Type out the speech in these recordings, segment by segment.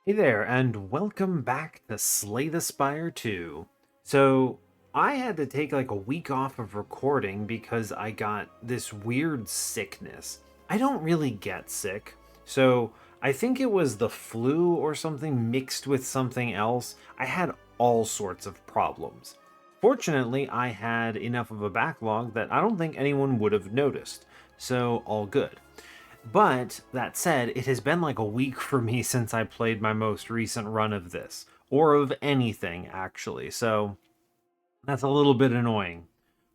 Hey there, and welcome back to Slay the Spire 2. So, I had to take like a week off of recording because I got this weird sickness. I don't really get sick, so I think it was the flu or something mixed with something else. I had all sorts of problems. Fortunately, I had enough of a backlog that I don't think anyone would have noticed, so all good. But that said, it has been like a week for me since I played my most recent run of this, or of anything actually, so that's a little bit annoying.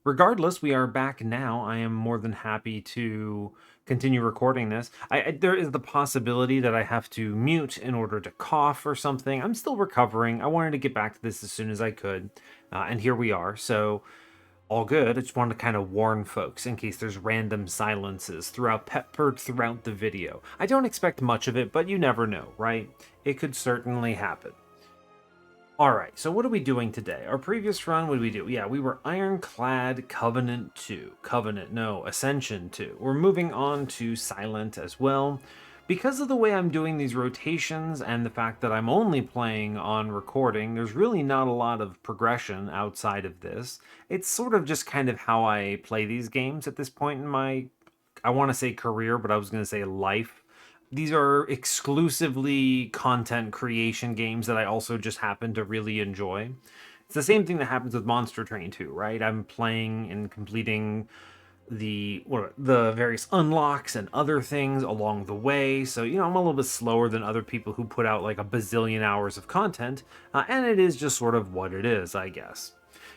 Regardless, we are back now. I am more than happy to continue recording this. There is the possibility that I have to mute in order to cough or something. I'm still recovering. I wanted to get back to this as soon as I could, and here we are. So all good. I just wanted to kind of warn folks in case there's random silences peppered throughout the video. I don't expect much of it, but you never know, right? It could certainly happen. All right, so what are we doing today? Our previous run, what did we do? Yeah, we were Ironclad Covenant 2. Covenant, no, Ascension 2. We're moving on to Silent as well. Because of the way I'm doing these rotations and the fact that I'm only playing on recording, there's really not a lot of progression outside of this. It's sort of just kind of how I play these games at this point in my, I want to say career, but I was going to say life. These are exclusively content creation games that I also just happen to really enjoy. It's the same thing that happens with Monster Train 2, right? I'm playing and completing the various unlocks and other things along the way. So, I'm a little bit slower than other people who put out like a bazillion hours of content, and it is just sort of what it is, I guess.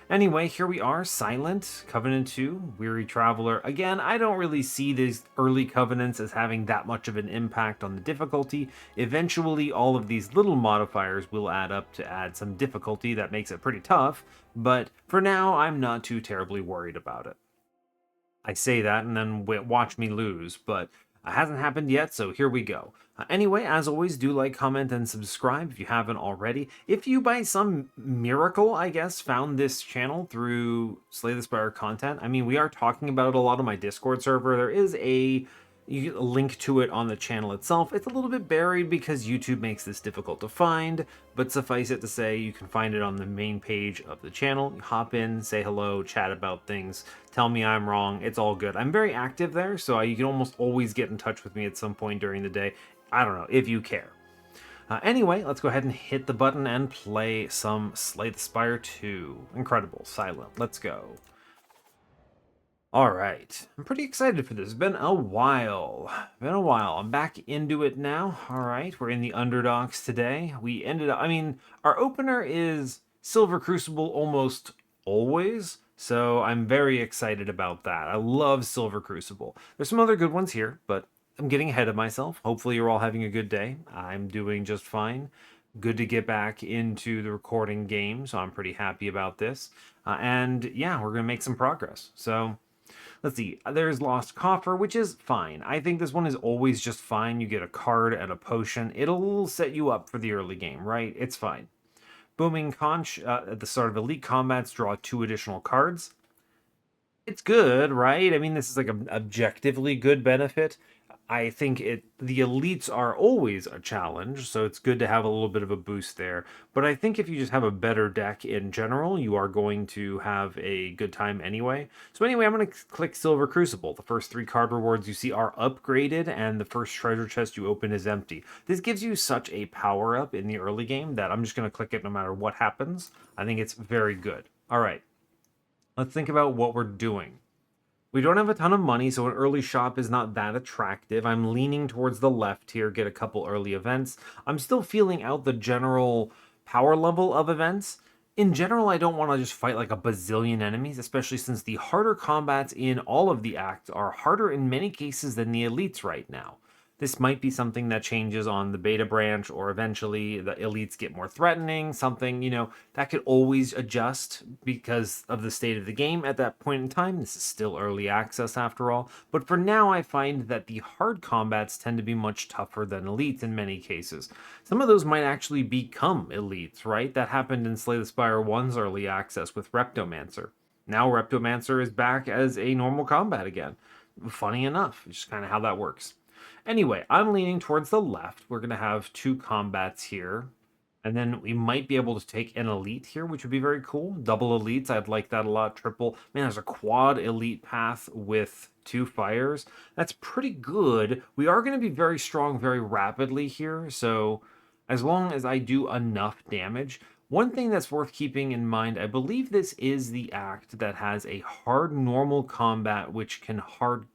Anyway, here we are, Silent, Covenant 2, Weary Traveler. Again, I don't really see these early Covenants as having that much of an impact on the difficulty. Eventually, all of these little modifiers will add up to add some difficulty that makes it pretty tough, but for now, I'm not too terribly worried about it. I say that and then watch me lose, but it hasn't happened yet, so here we go. Anyway, as always, do like, comment, and subscribe if you haven't already. If you, by some miracle, I guess, found this channel through Slay the Spire content, I mean, we are talking about it a lot on my Discord server. There is a link to it on the channel itself. It's a little bit buried because YouTube makes this difficult to find, but suffice it to say, you can find it on the main page of the channel. You hop in, say hello, chat about things, tell me I'm wrong. It's all good. I'm very active there, so you can almost always get in touch with me at some point during the day. I don't know, if you care. Anyway, let's go ahead and hit the button and play some Slay the Spire 2. Incredible, Silent. Let's go. All right, I'm pretty excited for this. It's been a while. I'm back into it now. All right, we're in the underdogs today. We ended up, I mean, our opener is Silver Crucible almost always, so I'm very excited about that. I love Silver Crucible. There's some other good ones here, but I'm getting ahead of myself. Hopefully, you're all having a good day. I'm doing just fine. Good to get back into the recording game, so I'm pretty happy about this. And yeah, we're gonna make some progress. So let's see, there's Lost Coffer, which is fine. I think this one is always just fine. You get a card and a potion. It'll set you up for the early game, right? It's fine. Booming Conch, at the start of Elite Combats, draw 2 additional cards. It's good, right? I mean, this is like an objectively good benefit. I think the elites are always a challenge, so it's good to have a little bit of a boost there. But I think if you just have a better deck in general, you are going to have a good time anyway. So anyway, I'm going to click Silver Crucible. The first 3 card rewards you see are upgraded, and the first treasure chest you open is empty. This gives you such a power up in the early game that I'm just going to click it no matter what happens. I think it's very good. All right, let's think about what we're doing. We don't have a ton of money, so an early shop is not that attractive. I'm leaning towards the left here, get a couple early events. I'm still feeling out the general power level of events. In general, I don't want to just fight like a bazillion enemies, especially since the harder combats in all of the acts are harder in many cases than the elites right now. This might be something that changes on the beta branch, or eventually the elites get more threatening, something, that could always adjust because of the state of the game at that point in time. This is still early access after all. But for now, I find that the hard combats tend to be much tougher than elites in many cases. Some of those might actually become elites, right? That happened in Slay the Spire 1's early access with Reptomancer. Now Reptomancer is back as a normal combat again. Funny enough, it's just kind of how that works. Anyway, I'm leaning towards the left. We're going to have 2 combats here. And then we might be able to take an elite here, which would be very cool. Double elites, I'd like that a lot. Triple. Man, there's a quad elite path with 2 fires. That's pretty good. We are going to be very strong very rapidly here. So as long as I do enough damage. One thing that's worth keeping in mind, I believe this is the act that has a hard normal combat, which can hard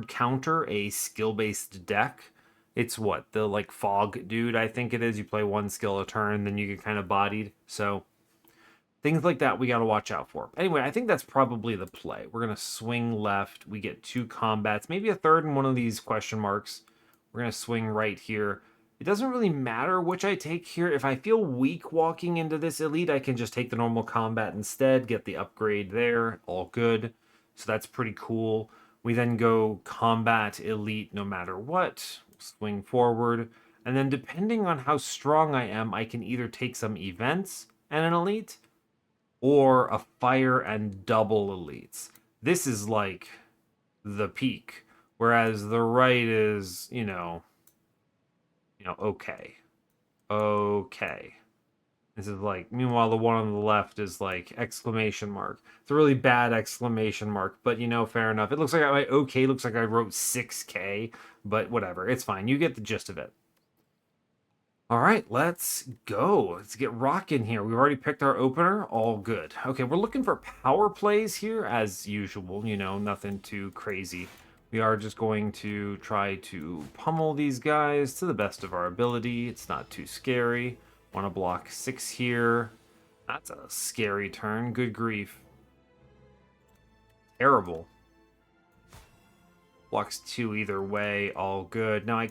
counter a skill-based deck. It's what, the like fog dude, I think it is. You play 1 skill a turn, then you get kind of bodied. So things like that we got to watch out for. Anyway, I think that's probably the play. We're going to swing left. We get 2 combats, maybe a third in one of these question marks. We're going to swing right here. It doesn't really matter which I take here. If I feel weak walking into this elite, I can just take the normal combat instead, get the upgrade there, all good. So that's pretty cool. We then go combat elite no matter what, swing forward, and then depending on how strong I am, I can either take some events and an elite, or a fire and double elites. This is like the peak, whereas the right is, okay. Okay. This is like, meanwhile, the one on the left is like exclamation mark. It's a really bad exclamation mark, but fair enough. It looks like my okay looks like I wrote 6K, but whatever. It's fine. You get the gist of it. All right, let's go. Let's get rocking here. We've already picked our opener. All good. Okay, we're looking for power plays here as usual. Nothing too crazy. We are just going to try to pummel these guys to the best of our ability. It's not too scary. Want to block 6 here. That's a scary turn. Good grief. Terrible. Blocks 2 either way. All good. Now I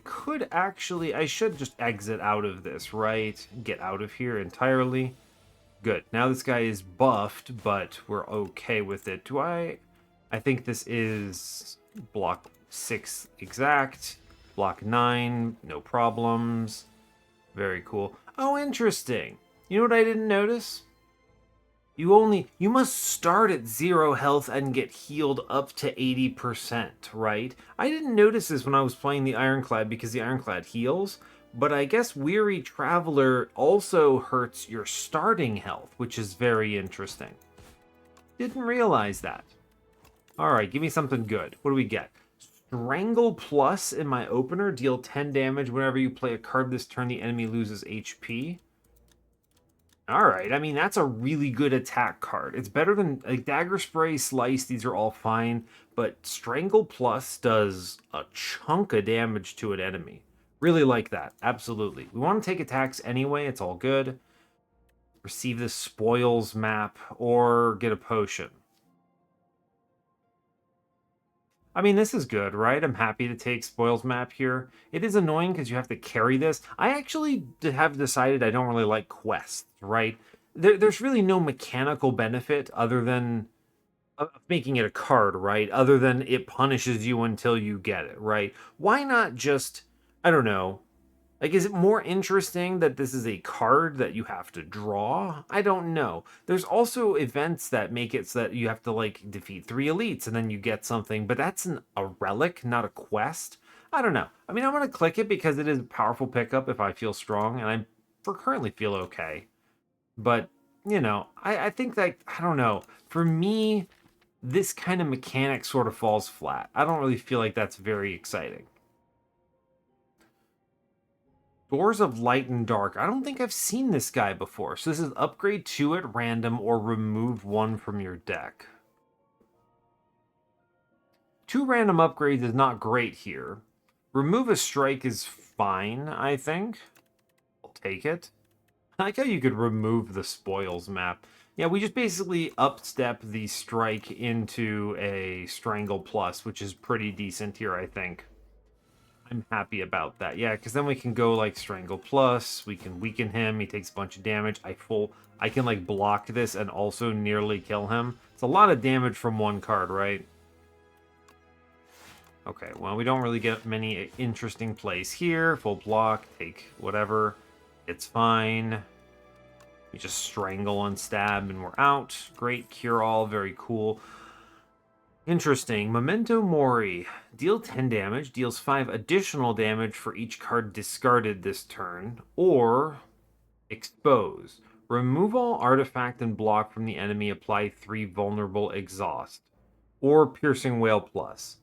should just exit out of this, right? Get out of here entirely. Good. Now this guy is buffed, but we're okay with it. I think this is block 6 exact. Block 9, no problems. Very cool. Oh, interesting. You know what I didn't notice? You must start at 0 health and get healed up to 80%, right? I didn't notice this when I was playing the Ironclad because the Ironclad heals, but I guess Weary Traveler also hurts your starting health, which is very interesting. Didn't realize that. Alright, give me something good. What do we get? Strangle Plus in my opener. Deal 10 damage whenever you play a card this turn. The enemy loses HP. Alright, I mean, that's a really good attack card. It's better than like Dagger Spray, Slice, these are all fine. But Strangle Plus does a chunk of damage to an enemy. Really like that. Absolutely. We want to take attacks anyway. It's all good. Receive the Spoils map or get a potion. I mean, this is good, right? I'm happy to take Spoils map here. It is annoying because you have to carry this. I actually have decided I don't really like quests, right? There's really no mechanical benefit other than making it a card, right? Other than it punishes you until you get it, right? Why not just, I don't know, like, is it more interesting that this is a card that you have to draw? I don't know. There's also events that make it so that you have to, like, defeat 3 elites and then you get something, but that's a relic, not a quest. I don't know. I mean, I'm going to click it because it is a powerful pickup if I feel strong, and currently feel okay. But, I think that, I don't know. For me, this kind of mechanic sort of falls flat. I don't really feel like that's very exciting. Doors of Light and Dark. I don't think I've seen this guy before. So this is upgrade 2 at random or remove 1 from your deck. 2 random upgrades is not great here. Remove a strike is fine, I think. I'll take it. I like how you could remove the Spoils map. Yeah, we just basically upstep the strike into a Strangle Plus, which is pretty decent here, I think. I'm happy about that. Yeah, because then we can go like Strangle Plus. We can weaken him. He takes a bunch of damage. I can like block this and also nearly kill him. It's a lot of damage from one card, right? Okay, well, we don't really get many interesting plays here. Full block, take whatever. It's fine. We just strangle and stab and we're out. Great cure all, very cool. Interesting. Memento Mori. Deal 10 damage, deals 5 additional damage for each card discarded this turn. Or expose. Remove all artifact and block from the enemy, apply 3 vulnerable exhaust. Or piercing wail plus.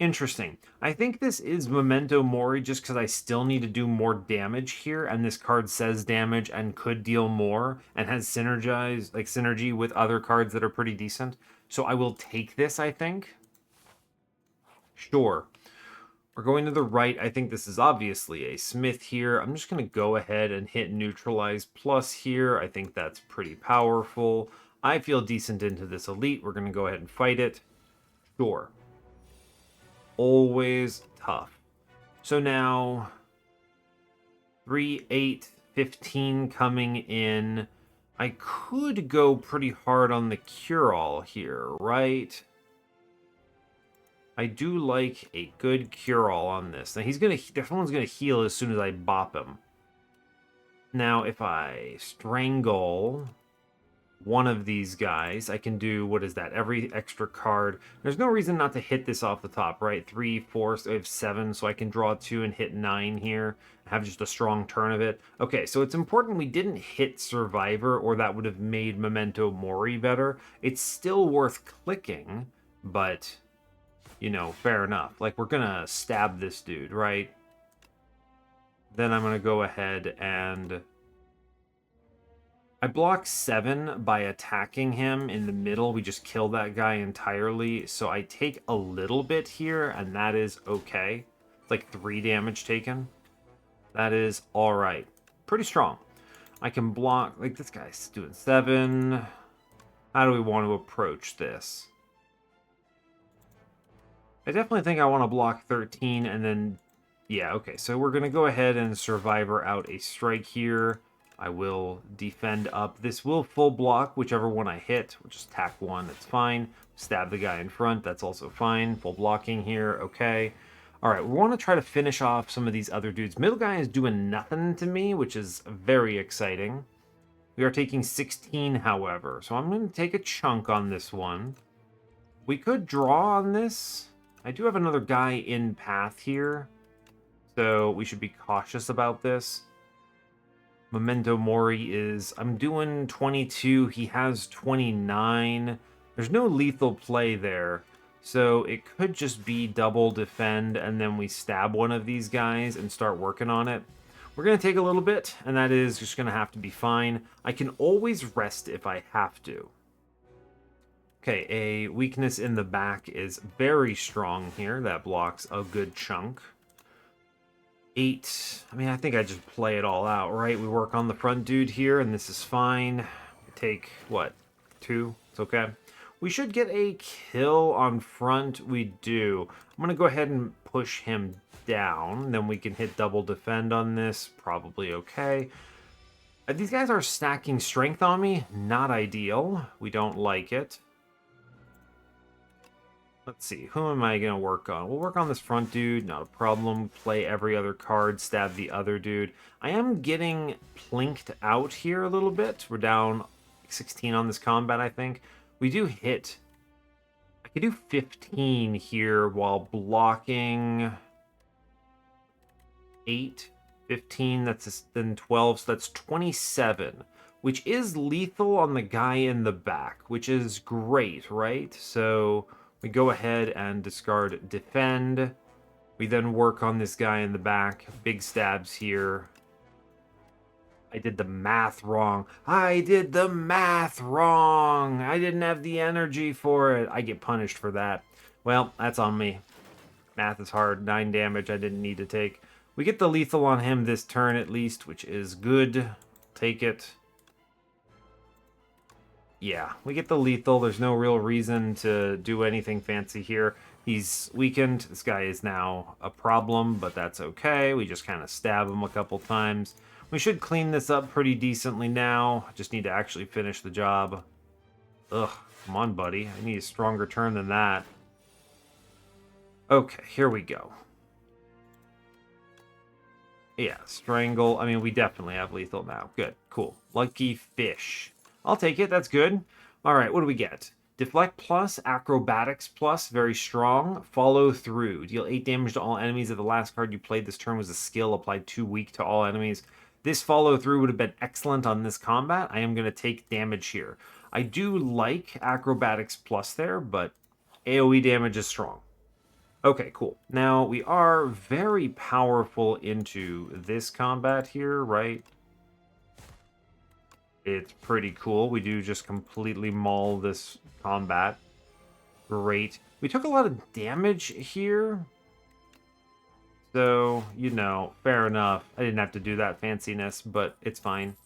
Interesting. I think this is Memento Mori just because I still need to do more damage here, and this card says damage and could deal more, and has synergy with other cards that are pretty decent. So I will take this, I think. Sure. We're going to the right. I think this is obviously a Smith here. I'm just going to go ahead and hit Neutralize Plus here. I think that's pretty powerful. I feel decent into this Elite. We're going to go ahead and fight it. Sure. Always tough. So now 3, 8, 15 coming in. I could go pretty hard on the cure-all here, right? I do like a good cure-all on this. Now someone's gonna heal as soon as I bop him. Now if I strangle one of these guys, I can do, what is that, every extra card. There's no reason not to hit this off the top, right? 3, 4, so I have 7, so I can draw 2 and hit 9 here. Have just a strong turn of it. Okay, so it's important we didn't hit Survivor, or that would have made Memento Mori better. It's still worth clicking, but, you know, fair enough. Like, we're gonna stab this dude, right? Then I'm gonna go ahead and I block 7 by attacking him in the middle. We just kill that guy entirely. So I take a little bit here, and that is okay. It's like 3 damage taken. That is all right. Pretty strong. I can block, like this guy's doing 7. How do we want to approach this? I definitely think I want to block 13 and then, yeah, okay. So we're going to go ahead and Survivor out a strike here. I will defend up. This will full block whichever one I hit. We'll just tack 1, that's fine. Stab the guy in front, that's also fine. Full blocking here, okay. All right, we want to try to finish off some of these other dudes. Middle guy is doing nothing to me, which is very exciting. We are taking 16, however, so I'm going to take a chunk on this one. We could draw on this. I do have another guy in path here, so we should be cautious about this. Memento Mori is, I'm doing 22, he has 29. There's no lethal play there, so it could just be double defend and then we stab one of these guys and start working on it. We're going to take a little bit, and that is just going to have to be fine. I can always rest if I have to. Okay, a weakness in the back is very strong here. That blocks a good chunk. 8. I mean, I think I just play it all out, right? We work on the front dude here, and this is fine. We take, what, 2? It's okay. We should get a kill on front. We do. I'm going to go ahead and push him down. Then we can hit double defend on this. Probably okay. These guys are stacking strength on me. Not ideal. We don't like it. Let's see, who am I going to work on? We'll work on this front dude, not a problem. Play every other card, stab the other dude. I am getting plinked out here a little bit. We're down 16 on this combat, I think. We do hit. I could do 15 here while blocking 8, 15, that's then 12, so that's 27, which is lethal on the guy in the back, which is great, right? So we go ahead and discard defend. We then work on this guy in the back. Big stabs here. I did the math wrong. I did the math wrong. I didn't have the energy for it. I get punished for that. Well, that's on me. Math is hard. 9 damage I didn't need to take. We get the lethal on him this turn at least, which is good. Take it. Yeah, we get the lethal. There's no real reason to do anything fancy here. He's weakened. This guy is now a problem, but that's okay. We just kind of stab him a couple times. We should clean this up pretty decently now. Just need to actually finish the job. Ugh, come on, buddy. I need a stronger turn than that. Okay, here we go. Yeah, strangle. I mean, we definitely have lethal now. Good, cool. Lucky fish. I'll take it. That's good. All right, what do we get? Deflect plus, acrobatics plus, very strong. Follow through. Deal 8 damage to all enemies. If the last card you played this turn was a skill, applied 2 weak to all enemies. This follow through would have been excellent on this combat. I am going to take damage here. I do like acrobatics plus there, but AoE damage is strong. Okay, cool. Now we are very powerful into this combat here, right? It's pretty cool. We do just completely maul this combat. Great. We took a lot of damage here. So, you know, fair enough. I didn't have to do that fanciness, but it's fine.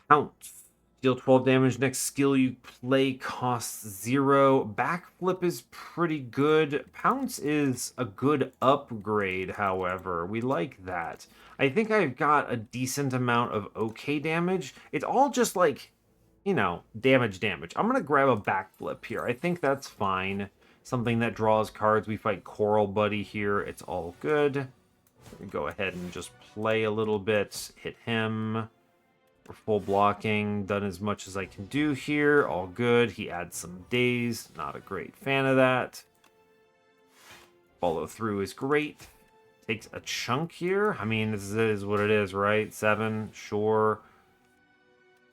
Pounce. Deal 12 damage. Next skill you play costs 0. Backflip is pretty good. Pounce is a good upgrade, however. We like that. I think I've got a decent amount of okay damage. It's all just like, you know, damage. I'm going to grab a backflip here. I think that's fine. Something that draws cards. We fight Coral Buddy here. It's all good. Go ahead and just play a little bit. Hit him. We're full blocking. Done as much as I can do here. All good. He adds some days. Not a great fan of that. Follow through is great. Takes a chunk here. I mean, this is what it is, right? 7, sure.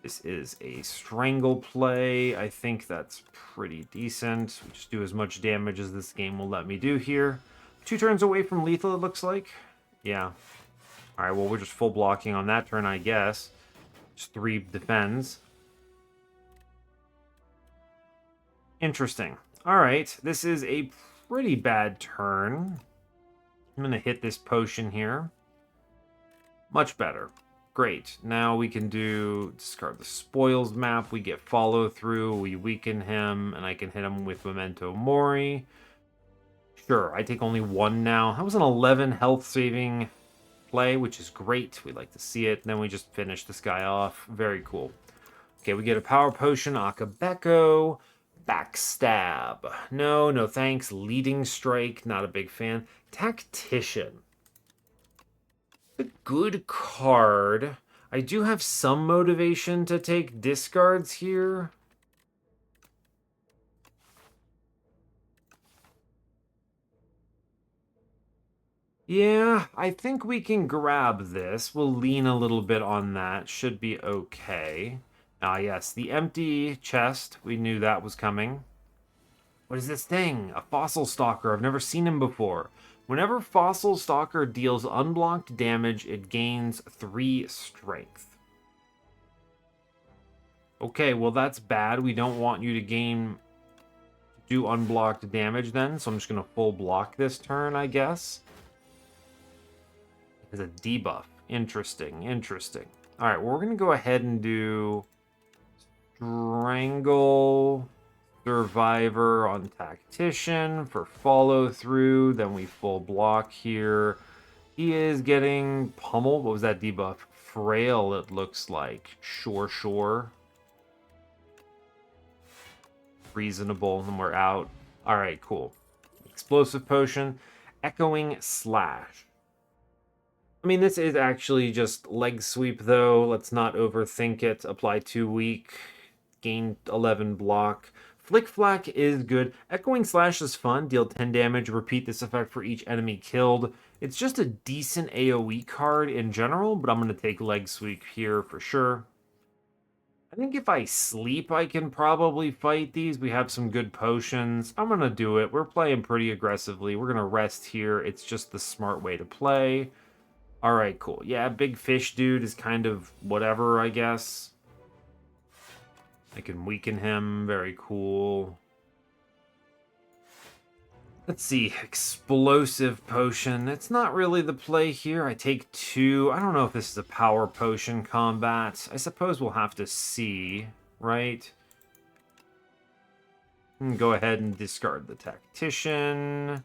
This is a strangle play. I think that's pretty decent. We just do as much damage as this game will let me do here. 2 turns away from lethal, it looks like. Yeah. Alright, well, we're just full blocking on that turn, I guess. Just 3 defends. Interesting. Alright, this is a pretty bad turn. I'm going to hit this potion here. Much better. Great. Now we can do discard the spoils map. We get follow through. We weaken him, and I can hit him with Memento Mori. Sure, I take only 1 now. That was an 11 health saving play, which is great. We like to see it. And then we just finish this guy off. Very cool. Okay, we get a power potion, Akabeko, backstab. No, no thanks. Leading strike, not a big fan. Tactician. A good card. I do have some motivation to take discards here. Yeah, I think we can grab this. We'll lean a little bit on that. Should be okay. Ah, yes, the empty chest. We knew that was coming. What is this thing? A fossil stalker. I've never seen him before. Whenever Fossil Stalker deals unblocked damage, it gains 3 strength. Okay, well that's bad. We don't want you to do unblocked damage then, so I'm just going to full block this turn, I guess. As a debuff. Interesting, interesting. Alright, well, we're going to go ahead and do Strangle Survivor on Tactician for follow through. Then we full block here. He is getting pummeled. What was that debuff? Frail, it looks like. Sure, sure. Reasonable, and we're out. Alright, cool. Explosive Potion. Echoing Slash. I mean, this is actually just leg sweep, though. Let's not overthink it. Apply 2 weak. Gain 11 block. Flick Flack is good. Echoing Slash is fun. Deal 10 damage. Repeat this effect for each enemy killed. It's just a decent AoE card in general, but I'm going to take Leg Sweep here for sure. I think if I sleep, I can probably fight these. We have some good potions. I'm going to do it. We're playing pretty aggressively. We're going to rest here. It's just the smart way to play. All right, cool. Yeah, Big Fish Dude is kind of whatever, I guess. I can weaken him. Very cool. Let's see. Explosive Potion. It's not really the play here. I take 2. I don't know if this is a power potion combat. I suppose we'll have to see, right? Go ahead and discard the Tactician.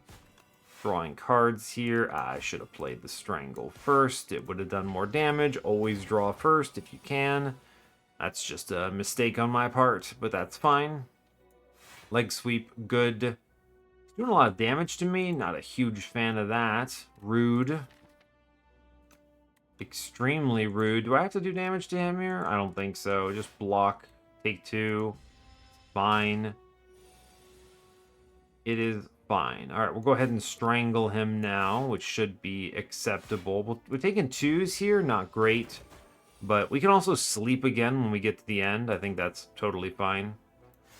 Drawing cards here. I should have played the Strangle first. It would have done more damage. Always draw first if you can. That's just a mistake on my part, but that's fine. Leg sweep, good. It's doing a lot of damage to me. Not a huge fan of that. Rude. Extremely rude. Do I have to do damage to him here? I don't think so. Just block. Take 2. fine. It is fine. All right, we'll go ahead and strangle him now, which should be acceptable. We're taking 2s here, not great. But we can also sleep again when we get to the end. I think that's totally fine.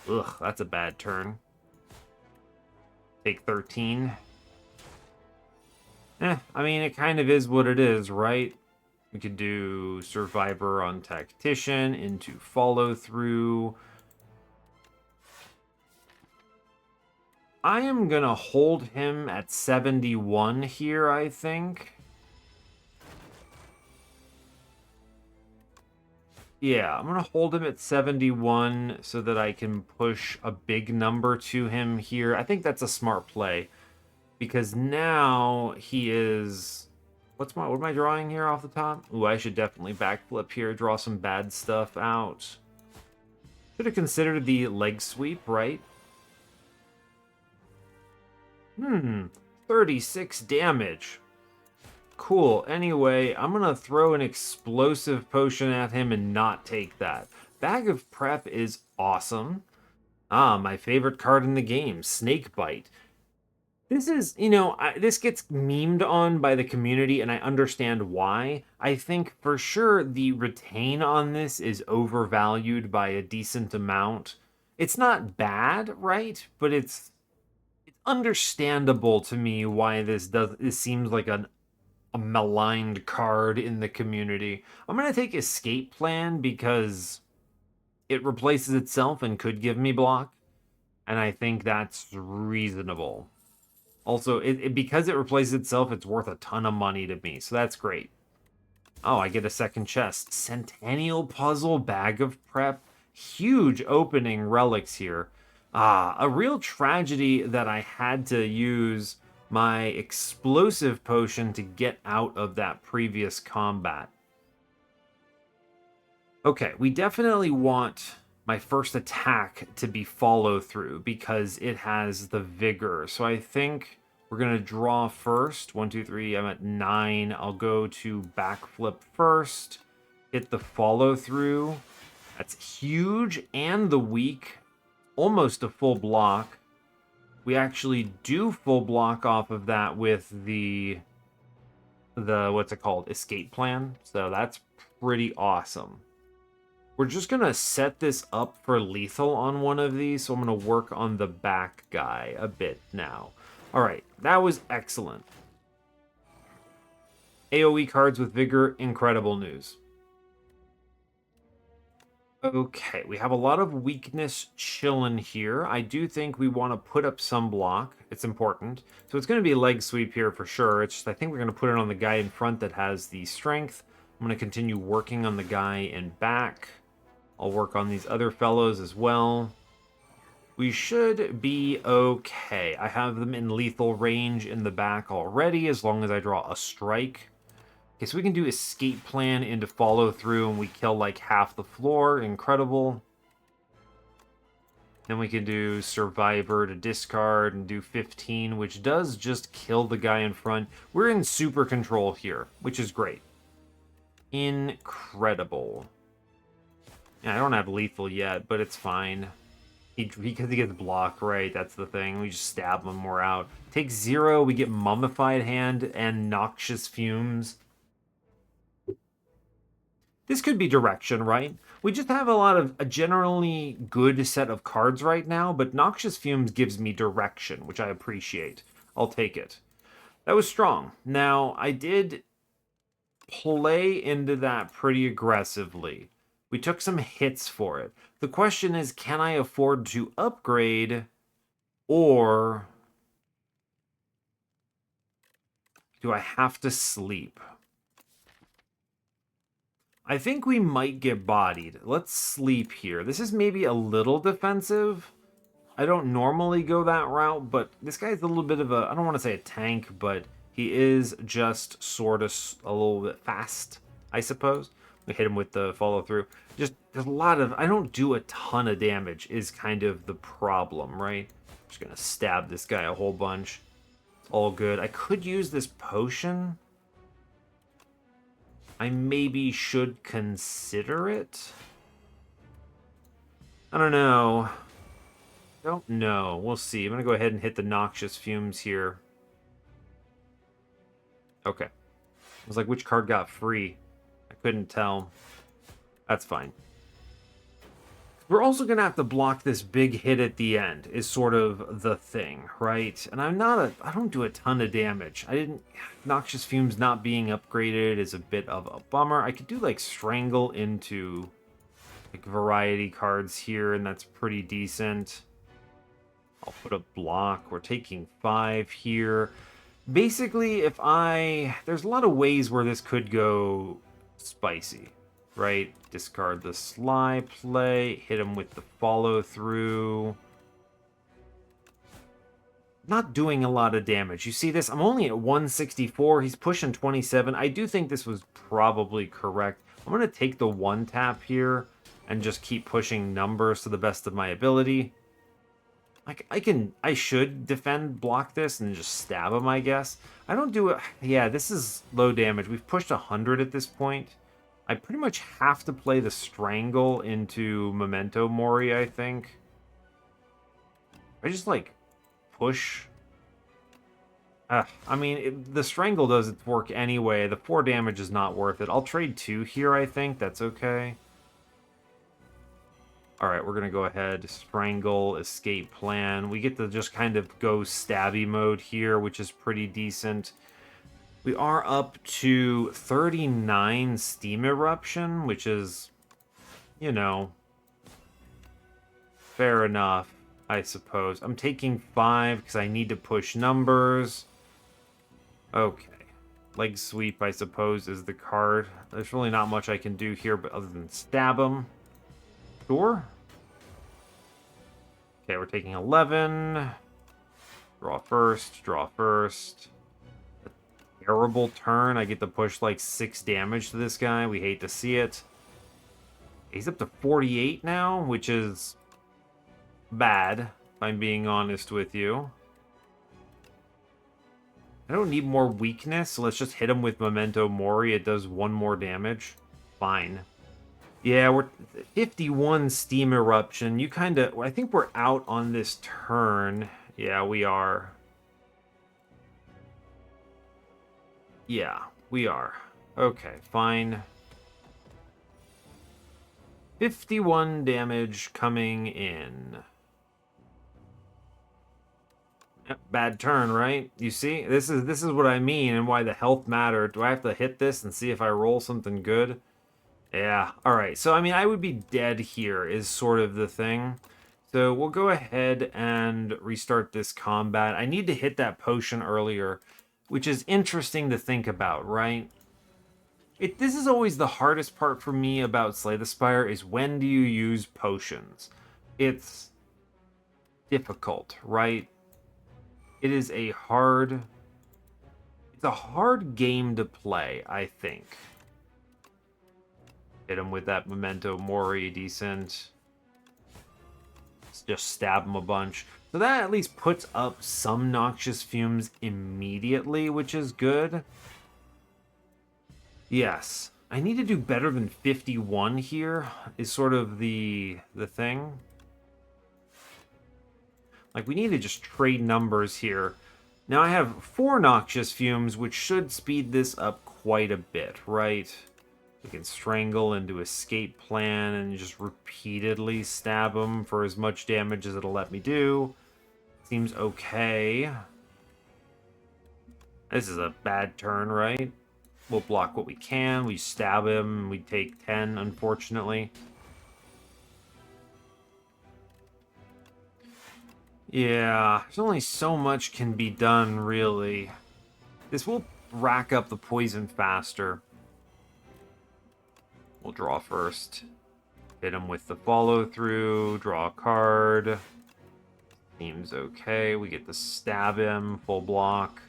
Ugh, that's a bad turn. Take 13. I mean, it kind of is what it is, right? We could do Survivor on Tactician into Follow Through. I am going to hold him at 71 here, I think. Yeah, I'm going to hold him at 71 so that I can push a big number to him here. I think that's a smart play because now he is... what am I drawing here off the top? Ooh, I should definitely backflip here, draw some bad stuff out. Should have considered the leg sweep, right? 36 damage. Cool. Anyway, I'm going to throw an explosive potion at him and not take that. Bag of Prep is awesome. My favorite card in the game, Snake Bite. This is, this gets memed on by the community, and I understand why. I think for sure the retain on this is overvalued by a decent amount. It's not bad, right? But it's understandable to me why this seems like a maligned card in the community. I'm going to take Escape Plan because it replaces itself and could give me block, and I think that's reasonable. Also, because it replaces itself, it's worth a ton of money to me, so that's great. Oh, I get a second chest. Centennial Puzzle, Bag of Prep. Huge opening relics here. A real tragedy that I had to use my explosive potion to get out of that previous combat. Okay, we definitely want my first attack to be follow through because it has the vigor. So I think we're going to draw first. 1, 2, 3, I'm at 9. I'll go to backflip first. Hit the follow through. That's huge. And the weak. Almost a full block. We actually do full block off of that with the what's it called? Escape Plan. So that's pretty awesome. We're just going to set this up for lethal on one of these, so I'm going to work on the back guy a bit now. All right, that was excellent. AoE cards with Vigor, incredible news. Okay, we have a lot of weakness chilling here. I do think we want to put up some block. It's important. So it's going to be a leg sweep here for sure. It's just I think we're going to put it on the guy in front that has the strength. I'm going to continue working on the guy in back. I'll work on these other fellows as well. We should be okay. I have them in lethal range in the back already as long as I draw a strike. Okay, so we can do Escape Plan into Follow Through and we kill like half the floor. Incredible. Then we can do Survivor to discard and do 15, which does just kill the guy in front. We're in super control here, which is great. Incredible. Yeah, I don't have lethal yet, but it's fine. Because he gets blocked, right? That's the thing. We just stab him, we're out. Take 0, we get Mummified Hand and Noxious Fumes. This could be direction, right? We just have a generally good set of cards right now, but Noxious Fumes gives me direction, which I appreciate. I'll take it. That was strong. Now, I did play into that pretty aggressively. We took some hits for it. The question is, can I afford to upgrade, or do I have to sleep? I think we might get bodied. Let's sleep here. This is maybe a little defensive. I don't normally go that route, but this guy's a little bit of a, I don't want to say a tank, but he is just sort of a little bit fast, I suppose. We hit him with the follow through. Just, there's a lot of, I don't do a ton of damage is kind of the problem, right? I'm just going to stab this guy a whole bunch. It's all good. I could use this potion. I maybe should consider it. I don't know. Don't know. We'll see. I'm going to go ahead and hit the noxious fumes here. Okay. I was like, which card got free? I couldn't tell. That's fine. We're also going to have to block this big hit at the end, is sort of the thing, right? And I don't do a ton of damage. Noxious Fumes not being upgraded is a bit of a bummer. I could do like Strangle into like variety cards here, and that's pretty decent. I'll put a block. We're taking 5 here. Basically, there's a lot of ways where this could go spicy, right? Discard the Sly play, hit him with the follow through. Not doing a lot of damage. You see this? I'm only at 164. He's pushing 27. I do think this was probably correct. I'm going to take the 1 tap here and just keep pushing numbers to the best of my ability. Like, I should defend, block this, and just stab him, I guess. I don't do it. Yeah, this is low damage. We've pushed 100 at this point. I pretty much have to play the Strangle into Memento Mori, I think. I just, like, push. I mean, the Strangle does its work anyway. The 4 damage is not worth it. I'll trade 2 here, I think. That's okay. Alright, we're going to go ahead, Strangle, Escape Plan. We get to just kind of go stabby mode here, which is pretty decent. We are up to 39 Steam Eruption, which is, you know, fair enough, I suppose. I'm taking 5 because I need to push numbers. Okay. Leg Sweep, I suppose, is the card. There's really not much I can do here but other than stab him. Sure. Okay, we're taking 11. Draw first, draw first. A terrible turn. I get to push like 6 damage to this guy. We hate to see it. He's up to 48 now, which is bad, if I'm being honest with you. I don't need more weakness, so let's just hit him with Memento Mori. It does 1 more damage. Fine. Yeah, we're 51 Steam Eruption. I think we're out on this turn. Yeah, we are. Yeah, we are. Okay, fine. 51 damage coming in. Yep, bad turn, right? You see? This is what I mean and why the health mattered. Do I have to hit this and see if I roll something good? Yeah, alright. So, I mean, I would be dead here is sort of the thing. So, we'll go ahead and restart this combat. I need to hit that potion earlier, which is interesting to think about, right? This is always the hardest part for me about Slay the Spire is when do you use potions? It's difficult, right? It's a hard game to play, I think. Hit him with that Memento Mori, decent. Just stab him a bunch. So that at least puts up some Noxious Fumes immediately, which is good. Yes. I need to do better than 51 here, is sort of the thing. Like, we need to just trade numbers here. Now I have 4 Noxious Fumes, which should speed this up quite a bit, right? We can Strangle into Escape Plan and just repeatedly stab him for as much damage as it'll let me do. Seems okay. This is a bad turn, right? We'll block what we can. We stab him. We take 10, unfortunately. Yeah, there's only so much can be done, really. This will rack up the poison faster. We'll draw first. Hit him with the follow-through. Draw a card. Seems okay. We get to stab him. Full block.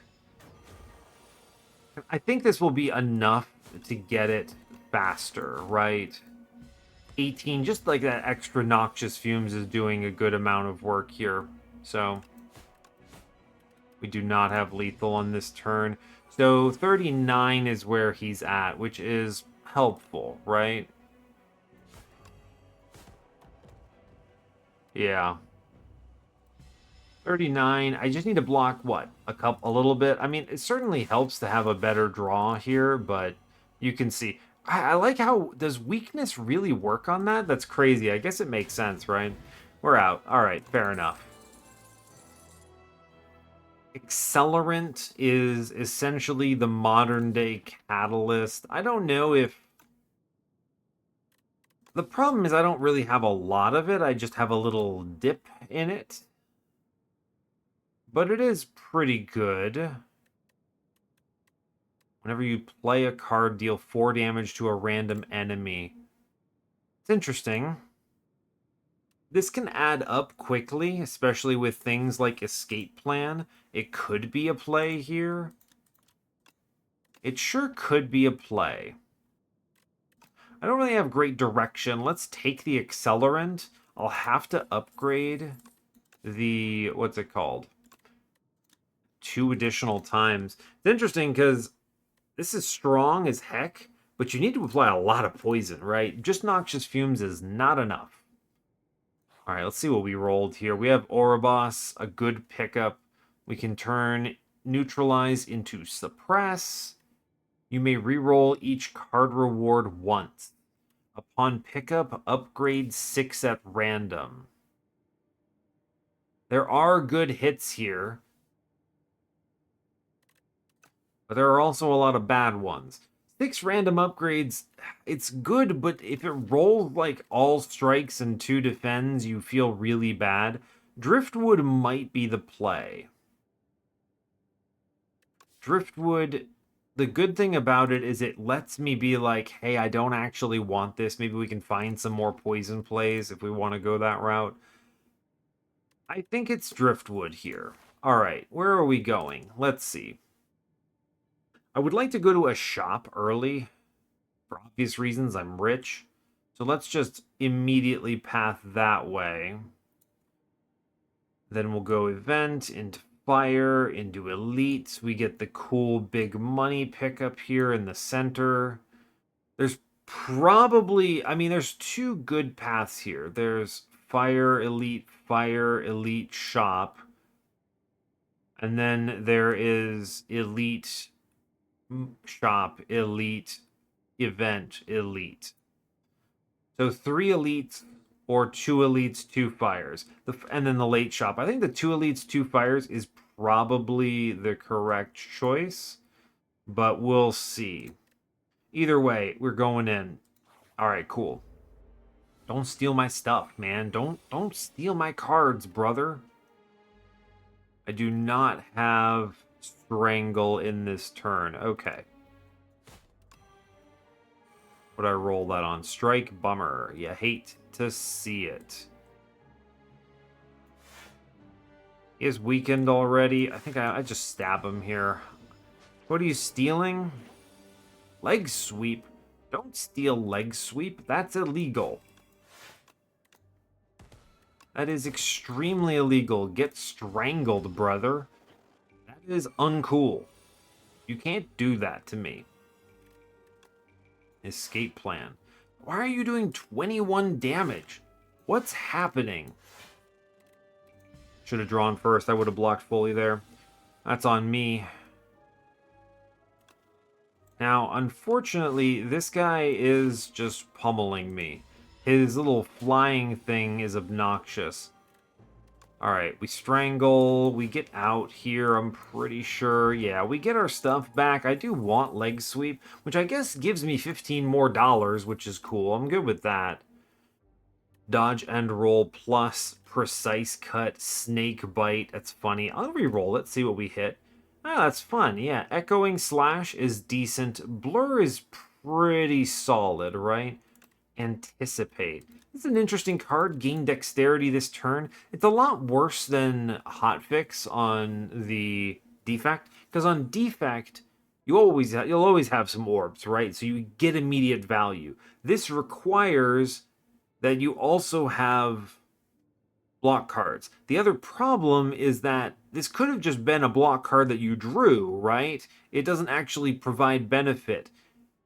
I think this will be enough to get it faster, right? 18, just like that extra Noxious Fumes is doing a good amount of work here. So, we do not have lethal on this turn. So, 39 is where he's at, which is helpful, right? Yeah. 39. I just need to block what? A little bit. I mean, it certainly helps to have a better draw here, but you can see. I like how does weakness really work on that? That's crazy. I guess it makes sense, right? We're out. All right, fair enough. Accelerant is essentially the modern day catalyst. I don't know if the problem is I don't really have a lot of it. I just have a little dip in it. But it is pretty good. Whenever you play a card, deal 4 damage to a random enemy. It's interesting. This can add up quickly, especially with things like Escape Plan. It could be a play here. It sure could be a play. I don't really have great direction. Let's take the Accelerant. I'll have to upgrade the... what's it called? 2 additional times. It's interesting because this is strong as heck, but you need to apply a lot of poison, right? Just Noxious Fumes is not enough. All right, let's see what we rolled here. We have Ouroboros, a good pickup. We can turn Neutralize into Suppress. You may reroll each card reward once. Upon pickup, upgrade 6 at random. There are good hits here, but there are also a lot of bad ones. 6 random upgrades, it's good, but if it rolls like all strikes and 2 defends, you feel really bad. Driftwood might be the play. Driftwood, the good thing about it is it lets me be like, hey, I don't actually want this. Maybe we can find some more poison plays if we want to go that route. I think it's Driftwood here. All right, where are we going? Let's see. I would like to go to a shop early. For obvious reasons, I'm rich. So let's just immediately path that way. Then we'll go event, into fire, into elite. We get the cool big money pickup here in the center. There's probably, I mean, there's 2 good paths here. There's fire, elite, shop. And then there is elite, shop, elite, event, elite. So 3 elites or 2 elites, 2 fires. And then the late shop. I think the 2 elites, 2 fires is probably the correct choice, but we'll see. Either way, we're going in. All right, cool. Don't steal my stuff, man. Don't steal my cards, brother. I do not have Strangle in this turn. Okay. Would I roll that on? Strike, bummer. You hate to see it. He is weakened already. I think I just stab him here. What are you stealing? Leg sweep. Don't steal leg sweep. That's illegal. That is extremely illegal. Get strangled, brother. That is uncool. You can't do that to me. Escape plan. Why are you doing 21 damage? What's happening? Should have drawn first. I would have blocked fully there. That's on me. Now, unfortunately, this guy is just pummeling me. His little flying thing is obnoxious. Alright, we strangle, we get out here, I'm pretty sure. Yeah, we get our stuff back. I do want leg sweep, which I guess gives me 15 more dollars, which is cool. I'm good with that. Dodge and roll plus precise cut, snake bite. That's funny. I'll re-roll it, see what we hit. Oh, that's fun. Yeah, echoing slash is decent. Blur is pretty solid, right? Anticipate. This is an interesting card. Gain dexterity this turn. It's a lot worse than hotfix on the defect, because on defect you'll always have some orbs, right? So you get immediate value. This requires that you also have block cards. The other problem is that this could have just been a block card that you drew, right? It doesn't actually provide benefit.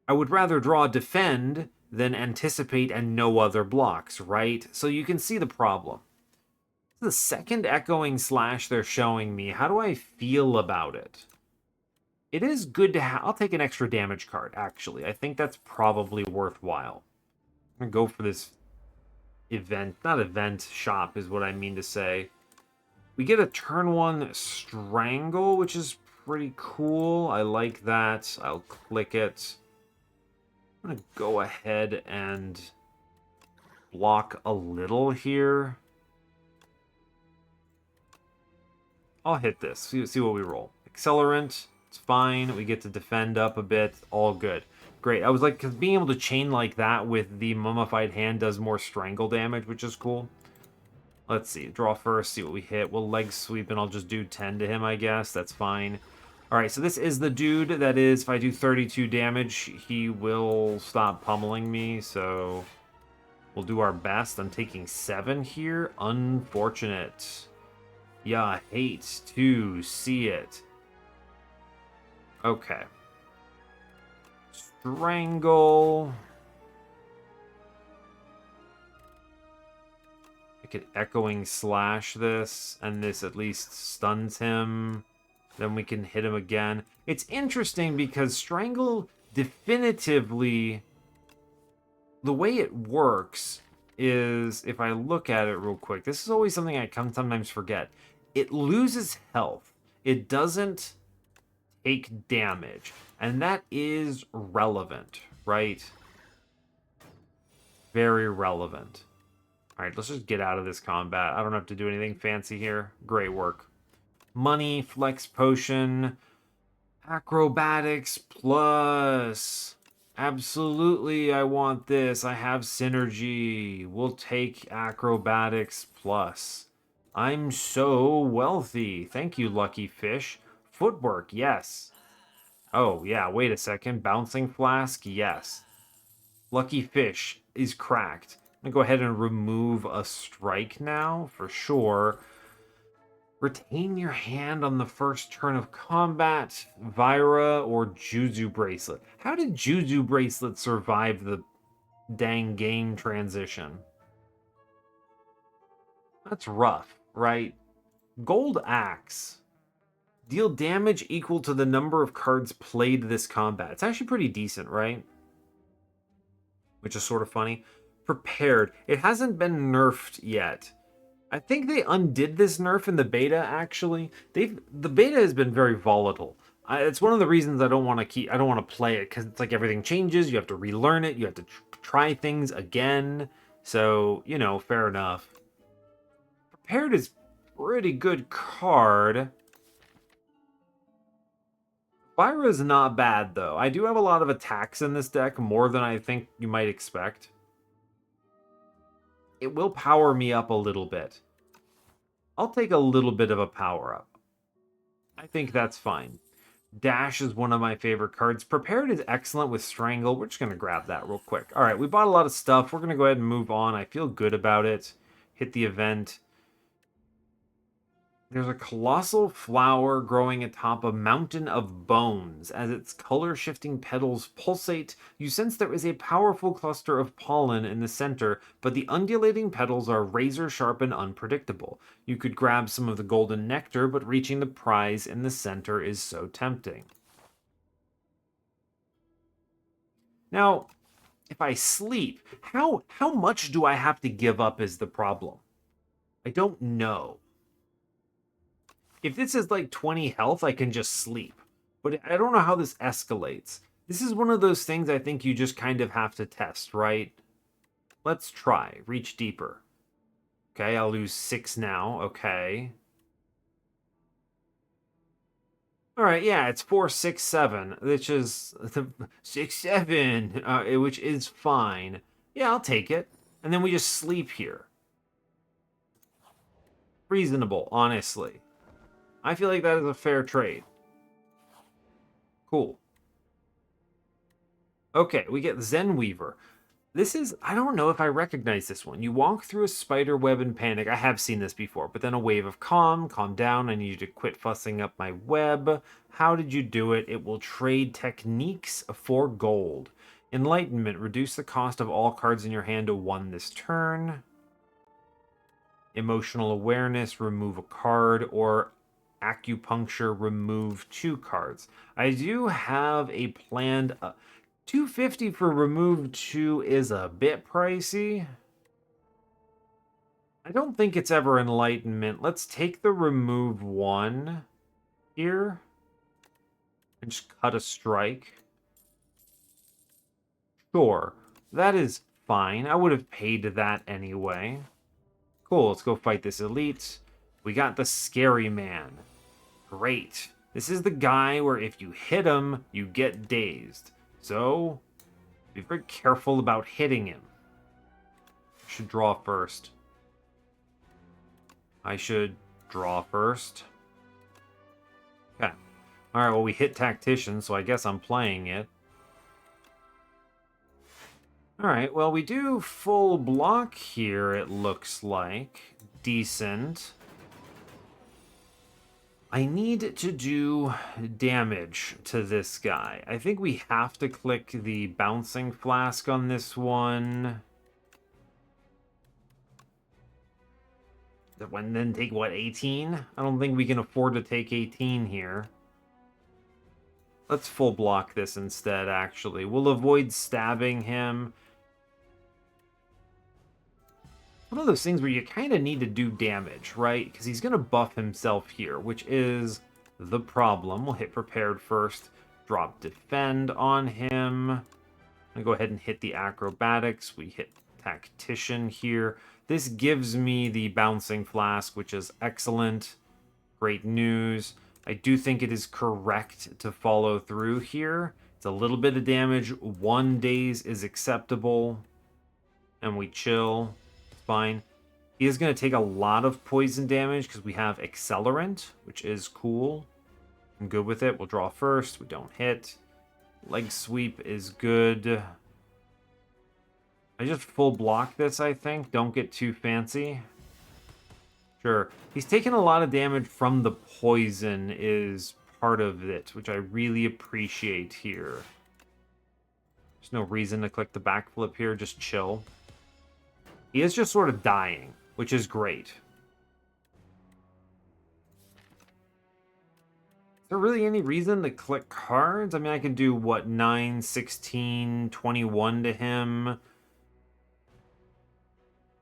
I would rather draw defend than anticipate and no other blocks, right? So you can see the problem. The second echoing slash they're showing me. How do I feel about it? It is good to have. I'll take an extra damage card, actually. I think that's probably worthwhile. I'm going to go for this event. Not event, shop is what I mean to say. We get a turn 1 Strangle, which is pretty cool. I like that. I'll click it. I'm going to go ahead and block a little here. I'll hit this. See what we roll. Accelerant. It's fine. We get to defend up a bit. All good. Great. I was like, because being able to chain like that with the Mummified Hand does more strangle damage, which is cool. Let's see. Draw first. See what we hit. We'll leg sweep, and I'll just do 10 to him, I guess. That's fine. All right, so this is the dude that is, if I do 32 damage, he will stop pummeling me, so we'll do our best. I'm taking 7 here. Unfortunate. Yeah, I hate to see it. Okay. Strangle. I could echoing slash this, and this at least stuns him. Then we can hit him again. It's interesting because Strangle definitively, the way it works is, if I look at it real quick, this is always something I can sometimes forget. It loses health. It doesn't take damage. And that is relevant, right? Very relevant. All right, let's just get out of this combat. I don't have to do anything fancy here. Great work. Money, flex potion, acrobatics plus. Absolutely, I want this. I have synergy. We'll take acrobatics plus. I'm so wealthy. Thank you, lucky fish. Footwork, yes. Oh, yeah, wait a second. Bouncing flask, yes. Lucky fish is cracked. I'm going to go ahead and remove a strike now, for sure. Retain your hand on the first turn of combat, Vira or Juzu Bracelet. How did Juzu Bracelet survive the dang game transition? That's rough, right? Gold Axe. Deal damage equal to the number of cards played this combat. It's actually pretty decent, right? Which is sort of funny. Prepared. It hasn't been nerfed yet. I think they undid this nerf in the beta, actually. The beta has been very volatile. It's one of the reasons I don't want to play it, because it's like everything changes, you have to relearn it, you have to try things again. So, you know, fair enough. Prepared is pretty good card. Spire is not bad, though. I do have a lot of attacks in this deck, more than I think you might expect. It will power me up a little bit. I'll take a little bit of a power up. I think that's fine. Dash is one of my favorite cards. Prepared is excellent with Strangle. We're just going to grab that real quick. All right, we bought a lot of stuff. We're going to go ahead and move on. I feel good about it. Hit the event. There's a colossal flower growing atop a mountain of bones. As its color-shifting petals pulsate, you sense there is a powerful cluster of pollen in the center, but the undulating petals are razor-sharp and unpredictable. You could grab some of the golden nectar, but reaching the prize in the center is so tempting. Now, if I sleep, how much do I have to give up is the problem. I don't know. If this is like 20 health, I can just sleep. But I don't know how this escalates. This is one of those things I think you just kind of have to test, right? Let's try. Reach deeper. Okay, I'll lose 6 now. Okay. Alright, yeah, it's 4, 6, 7, which is 6, 7, which is fine. Yeah, I'll take it. And then we just sleep here. Reasonable, honestly. I feel like that is a fair trade. Cool. Okay, we get Zen Weaver. This is, I don't know if I recognize this one. You walk through a spider web in panic. I have seen this before, but then a wave of calm down. I need you to quit fussing up my web. How did you do it? It will trade techniques for gold. Enlightenment, reduce the cost of all cards in your hand to 1 this turn. Emotional awareness, remove a card, or acupuncture, remove 2 cards. I do have a planned 250 for remove 2 is a bit pricey. I don't think it's ever enlightenment. Let's take the remove 1 here and just cut a strike. Sure, that is fine. I would have paid that anyway. Cool, let's go fight this elite. We got the scary man. Great. This is the guy where if you hit him, you get dazed. So, be very careful about hitting him. Should draw first. I should draw first. Okay. Alright, well we hit Tactician, so I guess I'm playing it. Alright, well we do full block here, it looks like. Decent. I need to do damage to this guy. I think we have to click the bouncing flask on this one. And then take, what, 18? I don't think we can afford to take 18 here. Let's full block this instead, actually. We'll avoid stabbing him. One of those things where you kind of need to do damage, right? Because he's going to buff himself here, which is the problem. We'll hit prepared first. Drop defend on him. I'm going to go ahead and hit the acrobatics. We hit tactician here. This gives me the bouncing flask, which is excellent. Great news. I do think it is correct to follow through here. It's a little bit of damage. 1 daze is acceptable. And we chill. Fine. He is going to take a lot of poison damage because we have accelerant, which is cool. I'm good with it. We'll draw first. We don't hit. Leg sweep is good. I just full block this, I think. Don't get too fancy. Sure. He's taking a lot of damage from the poison is part of it, which I really appreciate here. There's no reason to click the backflip here. Just chill. He is just sort of dying, which is great. Is there really any reason to click cards? I mean, I can do, what, 9, 16, 21 to him.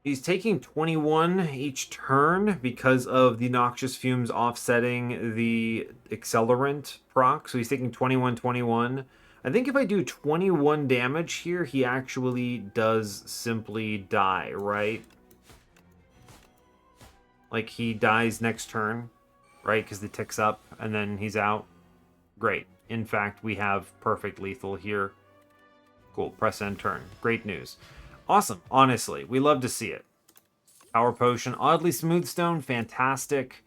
He's taking 21 each turn because of the noxious fumes offsetting the accelerant proc. So he's taking 21, 21. I think if I do 21 damage here, he actually does simply die, right? Like, he dies next turn, right? Because it ticks up, and then he's out. Great. In fact, we have perfect lethal here. Cool. Press end turn. Great news. Awesome. Honestly, we love to see it. Power Potion. Oddly Smooth Stone. Fantastic.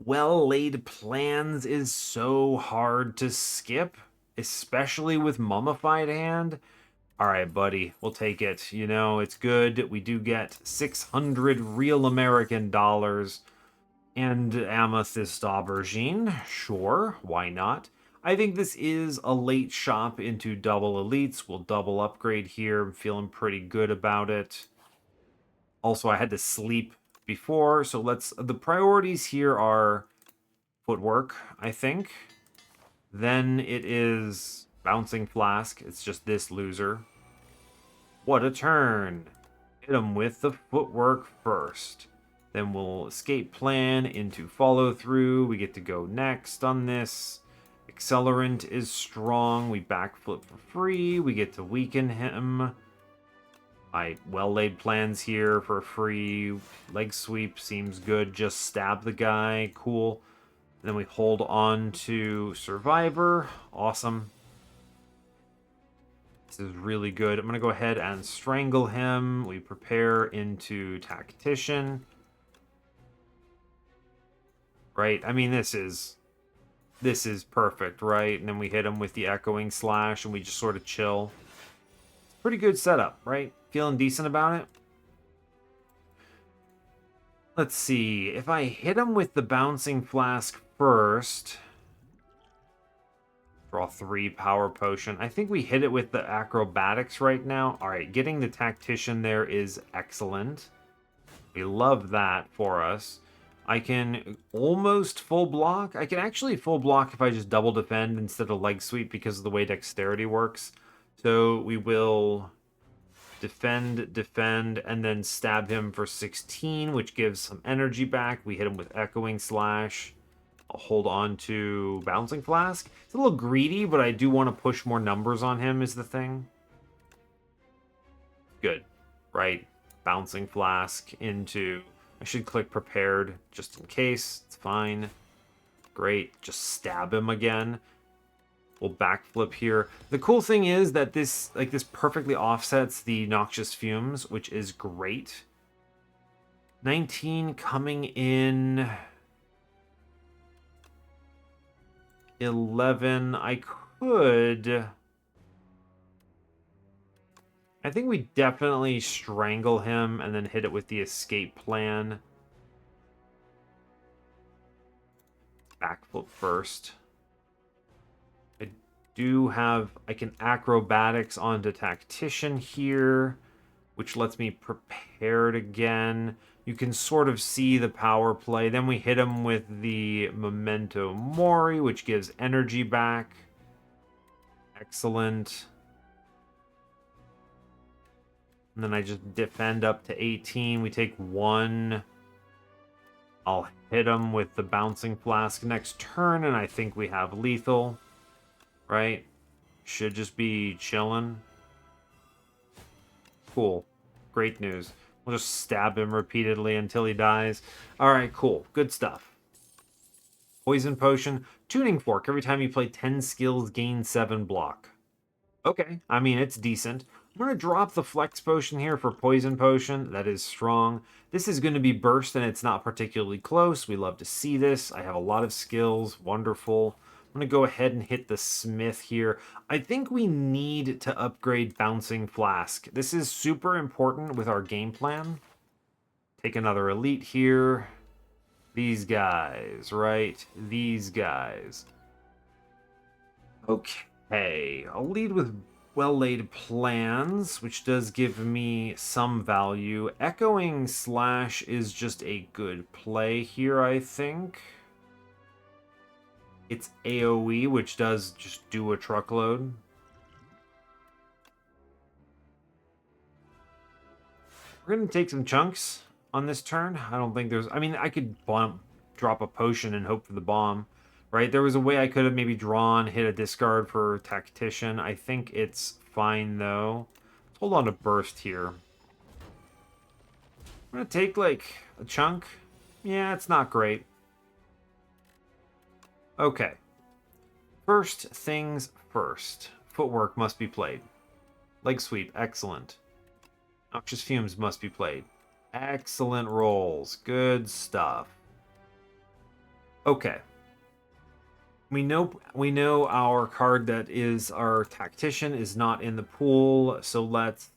Well-laid plans is so hard to skip, especially with Mummified Hand. All right, buddy, we'll take it. You know, it's good. We do get 600 real American dollars and Amethyst Aubergine. Sure, why not? I think this is a late shop into double elites. We'll double upgrade here. I'm feeling pretty good about it. Also, I had to sleep before, so the priorities here are footwork, I think. Then it is bouncing flask. It's just this loser. What a turn. Hit him with the footwork first. Then we'll escape plan into follow through. We get to go next on this. Accelerant is strong. We backflip for free. We get to weaken him. My well-laid plans here for free. Leg sweep seems good. Just stab the guy. Cool. Then we hold on to Survivor. Awesome. This is really good. I'm going to go ahead and strangle him. We prepare into Tactician. Right? I mean, this is perfect, right? And then we hit him with the Echoing Slash, and we just sort of chill. Pretty good setup, right? Feeling decent about it? Let's see. If I hit him with the Bouncing Flask first, draw 3 Power Potion. I think we hit it with the Acrobatics right now. All right, getting the Tactician there is excellent. We love that for us. I can almost full block. I can actually full block if I just double defend instead of leg sweep because of the way dexterity works. So we will defend, defend, and then stab him for 16, which gives some energy back. We hit him with Echoing Slash. I'll hold on to Bouncing Flask. It's a little greedy, but I do want to push more numbers on him is the thing. Good, right? Bouncing Flask into... I should click Prepared just in case. It's fine. Great. Just stab him again. We'll backflip here. The cool thing is that this perfectly offsets the Noxious Fumes, which is great. 19 coming in. 11. I think we definitely strangle him and then hit it with the escape plan. Backflip first. I can acrobatics onto Tactician here, which lets me prepared again. You can sort of see the power play. Then we hit him with the Memento Mori, which gives energy back. Excellent. And then I just defend up to 18. We take 1. I'll hit him with the Bouncing Flask next turn, and I think we have lethal. Right? Should just be chilling. Cool. Great news. We'll just stab him repeatedly until he dies. Alright, cool. Good stuff. Poison Potion. Tuning Fork. Every time you play 10 skills, gain 7 block. Okay. I mean, it's decent. I'm going to drop the Flex Potion here for Poison Potion. That is strong. This is going to be Burst, and it's not particularly close. We love to see this. I have a lot of skills. Wonderful. I'm going to go ahead and hit the Smith here. I think we need to upgrade Bouncing Flask. This is super important with our game plan. Take another Elite here. These guys, right? These guys. Okay. I'll lead with Well-Laid Plans, which does give me some value. Echoing Slash is just a good play here, I think. It's AoE, which does just do a truckload. We're going to take some chunks on this turn. I don't think there's... I mean, I could drop a potion and hope for the bomb, right? There was a way I could have maybe drawn, hit a discard for Tactician. I think it's fine, though. Let's hold on to Burst here. I'm going to take, like, a chunk. Yeah, it's not great. Okay. First things first. Footwork must be played. Leg sweep, excellent. Noxious Fumes must be played. Excellent rolls. Good stuff. Okay. We know our card that is our Tactician is not in the pool, so let's...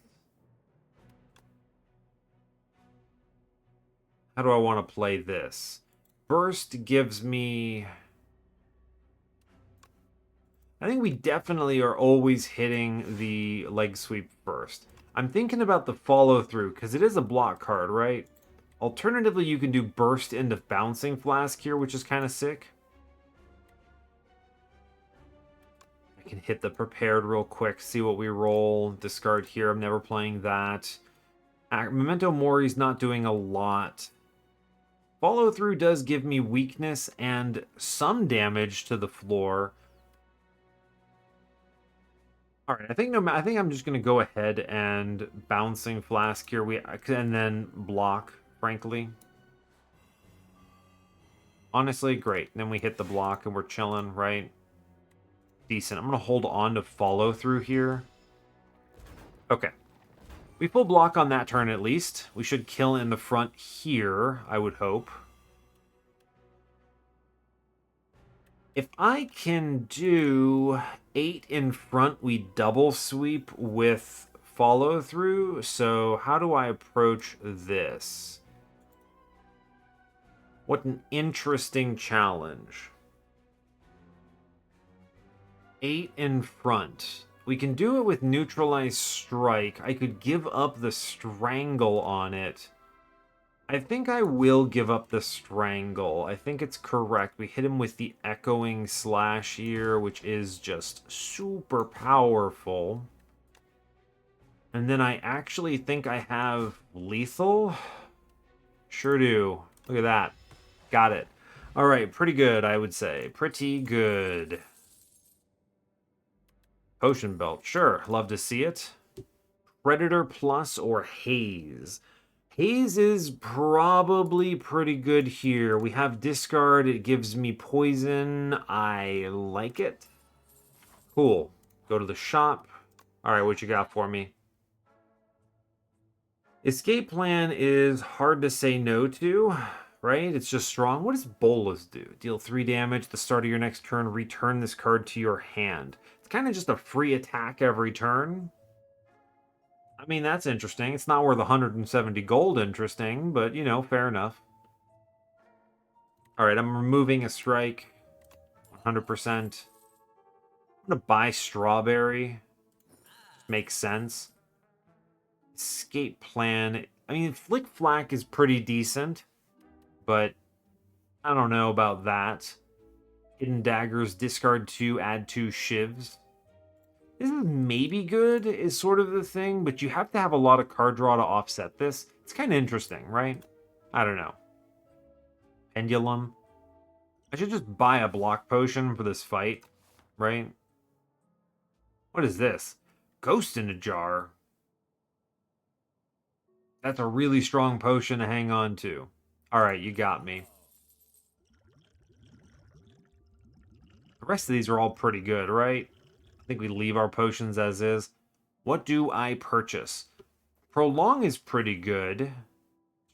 How do I want to play this? Burst gives me... I think we definitely are always hitting the leg sweep first. I'm thinking about the follow-through, because it is a block card, right? Alternatively, you can do Burst into Bouncing Flask here, which is kind of sick. I can hit the Prepared real quick, see what we roll. Discard here, I'm never playing that. Memento Mori's not doing a lot. Follow-through does give me weakness and some damage to the floor. All right, I think I'm just gonna go ahead and Bouncing Flask here. And then block, frankly. Honestly, great. And then we hit the block and we're chilling, right? Decent. I'm gonna hold on to follow through here. Okay. We full block on that turn at least. We should kill in the front here, I would hope. If I can do 8 in front, we double sweep with follow through. So how do I approach this? What an interesting challenge. 8 in front. We can do it with neutralize strike. I could give up the strangle on it. I think I will give up the strangle. I think it's correct. We hit him with the echoing slash here, which is just super powerful. And then I actually think I have lethal. Sure do. Look at that. Got it. All right, pretty good, I would say. Pretty good. Potion belt. Sure, love to see it. Predator Plus or Haze. Haze is probably pretty good here. We have discard. It gives me poison. I like it. Cool. Go to the shop. All right, what you got for me? Escape plan is hard to say no to, right? It's just strong. What does Bolus do? Deal 3 damage at the start of your next turn. Return this card to your hand. It's kind of just a free attack every turn. I mean, that's interesting. It's not worth 170 gold interesting, but, you know, fair enough. All right, I'm removing a strike. 100%. I'm going to buy Strawberry. Makes sense. Escape plan. I mean, Flick Flack is pretty decent, but I don't know about that. Hidden Daggers, discard 2, add 2 shivs. This is maybe good, is sort of the thing, but you have to have a lot of card draw to offset this. It's kind of interesting, right? I don't know. Pendulum. I should just buy a block potion for this fight, right? What is this? Ghost in a jar. That's a really strong potion to hang on to. All right, you got me. The rest of these are all pretty good, right? I think we leave our potions as is. What do I purchase? Prolong is pretty good.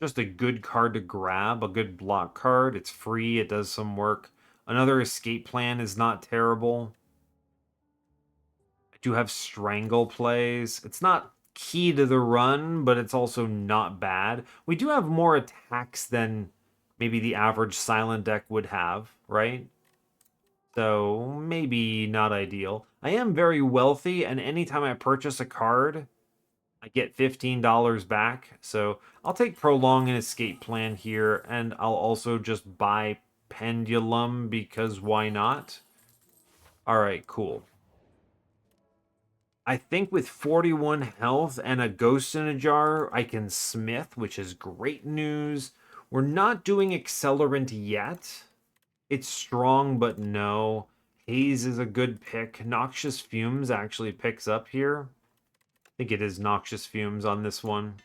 Just a good card to grab, a good block card. It's free, it does some work. Another escape plan is not terrible. I do have Strangle plays. It's not key to the run, but it's also not bad. We do have more attacks than maybe the average silent deck would have, right? So maybe not ideal. I am very wealthy, and anytime I purchase a card, I get $15 back. So I'll take Prolong and Escape Plan here, and I'll also just buy Pendulum because why not? All right, cool. I think with 41 health and a Ghost in a Jar, I can Smith, which is great news. We're not doing Accelerant yet. It's strong, but no. Haze is a good pick. Noxious Fumes actually picks up here. I think it is Noxious Fumes on this one.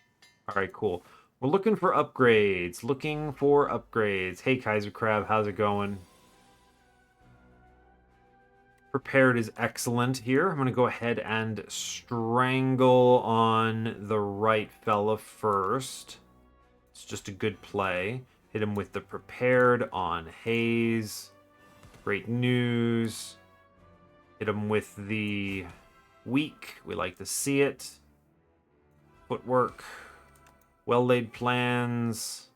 All right, cool. We're looking for upgrades. Looking for upgrades. Hey, Kaiser Crab, how's it going? Prepared is excellent here. I'm going to go ahead and strangle on the right fella first. It's just a good play. Hit him with the prepared on Haze. Great news. Hit him with the weak. We like to see it. Footwork. Well-laid plans.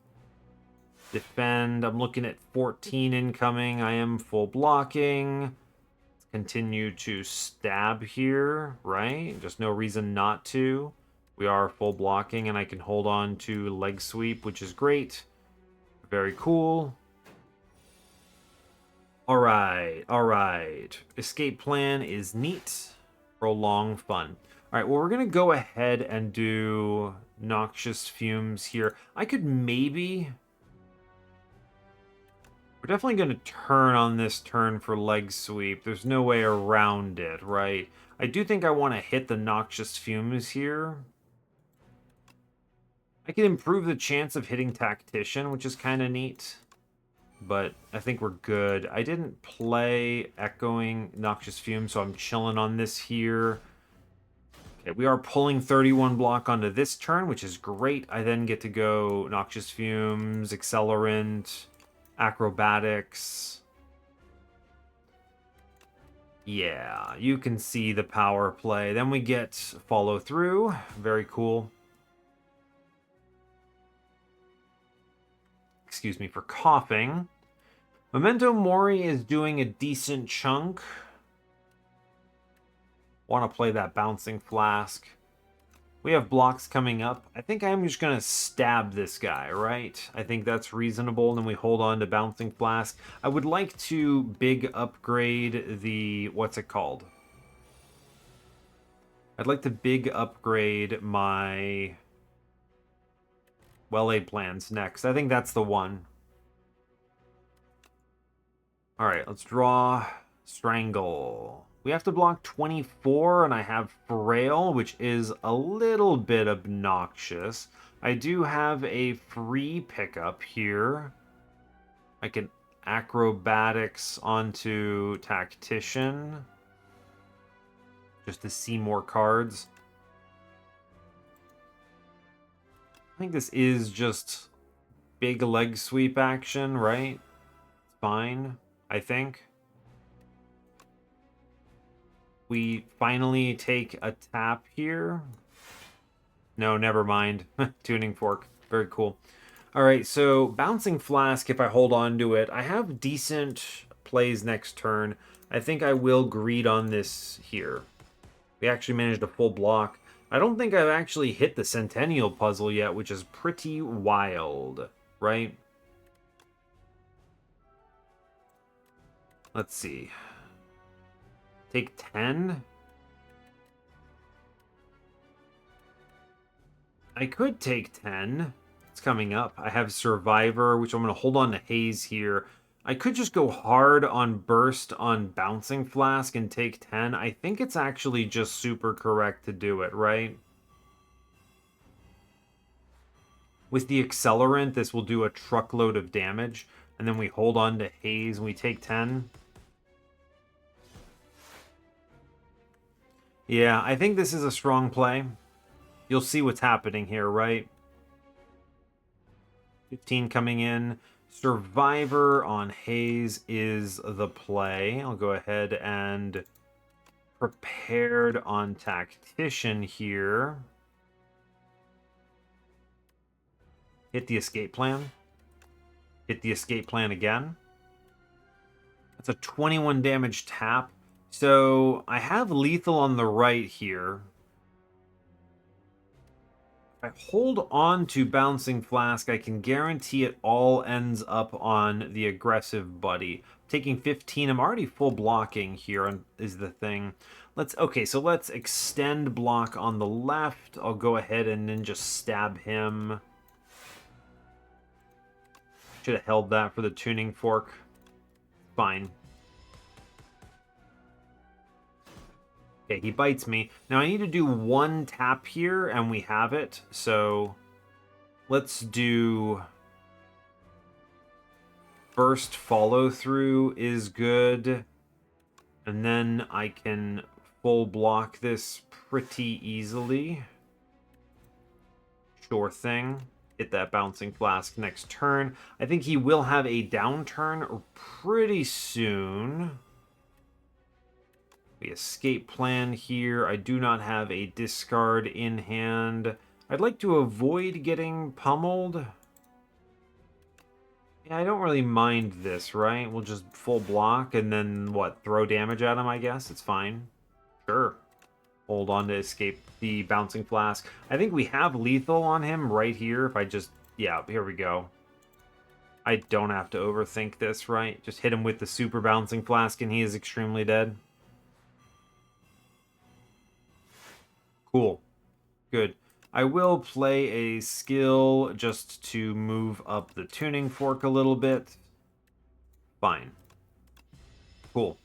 Defend. I'm looking at 14 incoming. I am full blocking. Continue to stab here, right? Just no reason not to. We are full blocking, and I can hold on to leg sweep, which is great. Very cool. All right, all right. Escape plan is neat. Prolong fun. All right, well, we're going to go ahead and do Noxious Fumes here. I could maybe... We're definitely going to turn on this turn for leg sweep. There's no way around it, right? I do think I want to hit the Noxious Fumes here. I can improve the chance of hitting Tactician, which is kind of neat. But I think we're good. I didn't play Echoing Noxious Fumes, so I'm chilling on this here. Okay, we are pulling 31 block onto this turn, which is great. I then get to go Noxious Fumes, Accelerant, Acrobatics. Yeah, you can see the power play. Then we get follow through. Very cool. Excuse me for coughing. Memento Mori is doing a decent chunk. Want to play that Bouncing Flask. We have blocks coming up. I think I'm just going to stab this guy, right? I think that's reasonable. And then we hold on to Bouncing Flask. I would like to big upgrade the... What's it called? I'd like to big upgrade my well-laid plans next. I think that's the one. All right, let's draw Strangle. We have to block 24, and I have Frail, which is a little bit obnoxious. I do have a free pickup here. I can Acrobatics onto Tactician just to see more cards. I think this is just big leg sweep action, right? It's fine, I think. We finally take a tap here. No, never mind. Tuning Fork. Very cool. All right, so Bouncing Flask, if I hold on to it, I have decent plays next turn. I think I will greed on this here. We actually managed a full block. I don't think I've actually hit the Centennial puzzle yet, which is pretty wild, right? Let's see. Take 10? I could take 10. It's coming up. I have Survivor, which I'm going to hold on to Haze here. I could just go hard on Burst on Bouncing Flask and take 10. I think it's actually just super correct to do it, right? With the Accelerant, this will do a truckload of damage. And then we hold on to Haze and we take 10. Yeah, I think this is a strong play. You'll see what's happening here, right? 15 coming in. Survivor on Haze is the play. I'll go ahead and Prepared on Tactician here. Hit the escape plan. Hit the escape plan again. That's a 21 damage tap. So I have lethal on the right here. If I hold on to Bouncing Flask, I can guarantee it all ends up on the aggressive buddy. Taking 15, I'm already full blocking here is the thing. Okay, so let's extend block on the left. I'll go ahead and then just stab him. Should have held that for the tuning fork. Fine. Okay, he bites me. Now I need to do one tap here, and we have it. So let's do Burst follow through is good. And then I can full block this pretty easily. Sure thing. Hit that Bouncing Flask next turn. I think he will have a downturn pretty soon. We escape plan here. I do not have a discard in hand. I'd like to avoid getting pummeled. Yeah, I don't really mind this, right? We'll just full block and then, what, throw damage at him, I guess? It's fine. Sure. Hold on to escape the Bouncing Flask. I think we have lethal on him right here. If I just... Yeah, here we go. I don't have to overthink this, right? Just hit him with the super Bouncing Flask and he is extremely dead. Cool. Good. I will play a skill just to move up the tuning fork a little bit. Fine. Cool.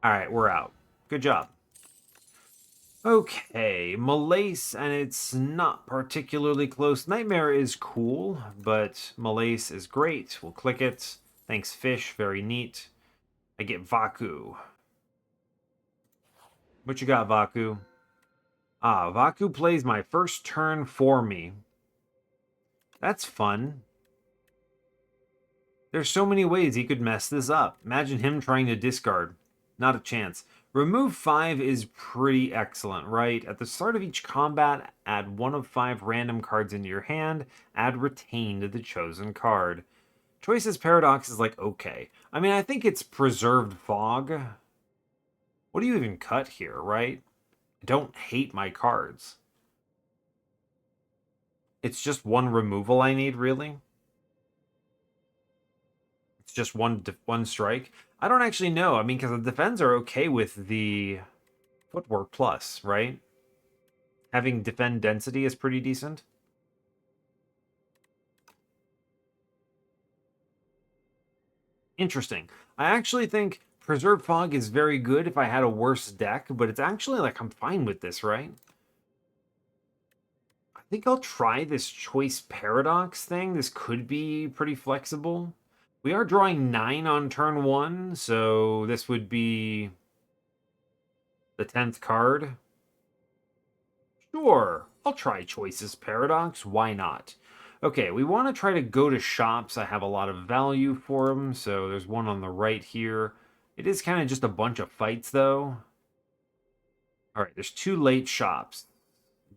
Alright, we're out. Good job. Okay, Malaise, and it's not particularly close. Nightmare is cool, but Malaise is great. We'll click it. Thanks, Fish. Very neat. I get Vaku. What you got, Vaku? Ah, Vaku plays my first turn for me. That's fun. There's so many ways he could mess this up. Imagine him trying to discard. Not a chance. Remove 5 is pretty excellent, right? At the start of each combat, add 1 of 5 random cards into your hand. Add Retain to the chosen card. Choices Paradox is like, okay. I mean, I think it's Preserved Fog. What do you even cut here, right? I don't hate my cards. It's just one removal I need, really? It's just one strike? I don't actually know. I mean, because the defends are okay with the footwork plus, right? Having defend density is pretty decent. Interesting. I actually think Preserve Fog is very good if I had a worse deck, but it's actually like I'm fine with this, right? I think I'll try this Choice Paradox thing. This could be pretty flexible. We are drawing 9 on turn 1, so this would be the 10th card. Sure, I'll try Choices Paradox. Why not? Okay, we want to try to go to shops. I have a lot of value for them, so there's one on the right here. It is kind of just a bunch of fights, though. All right, there's 2 late shops.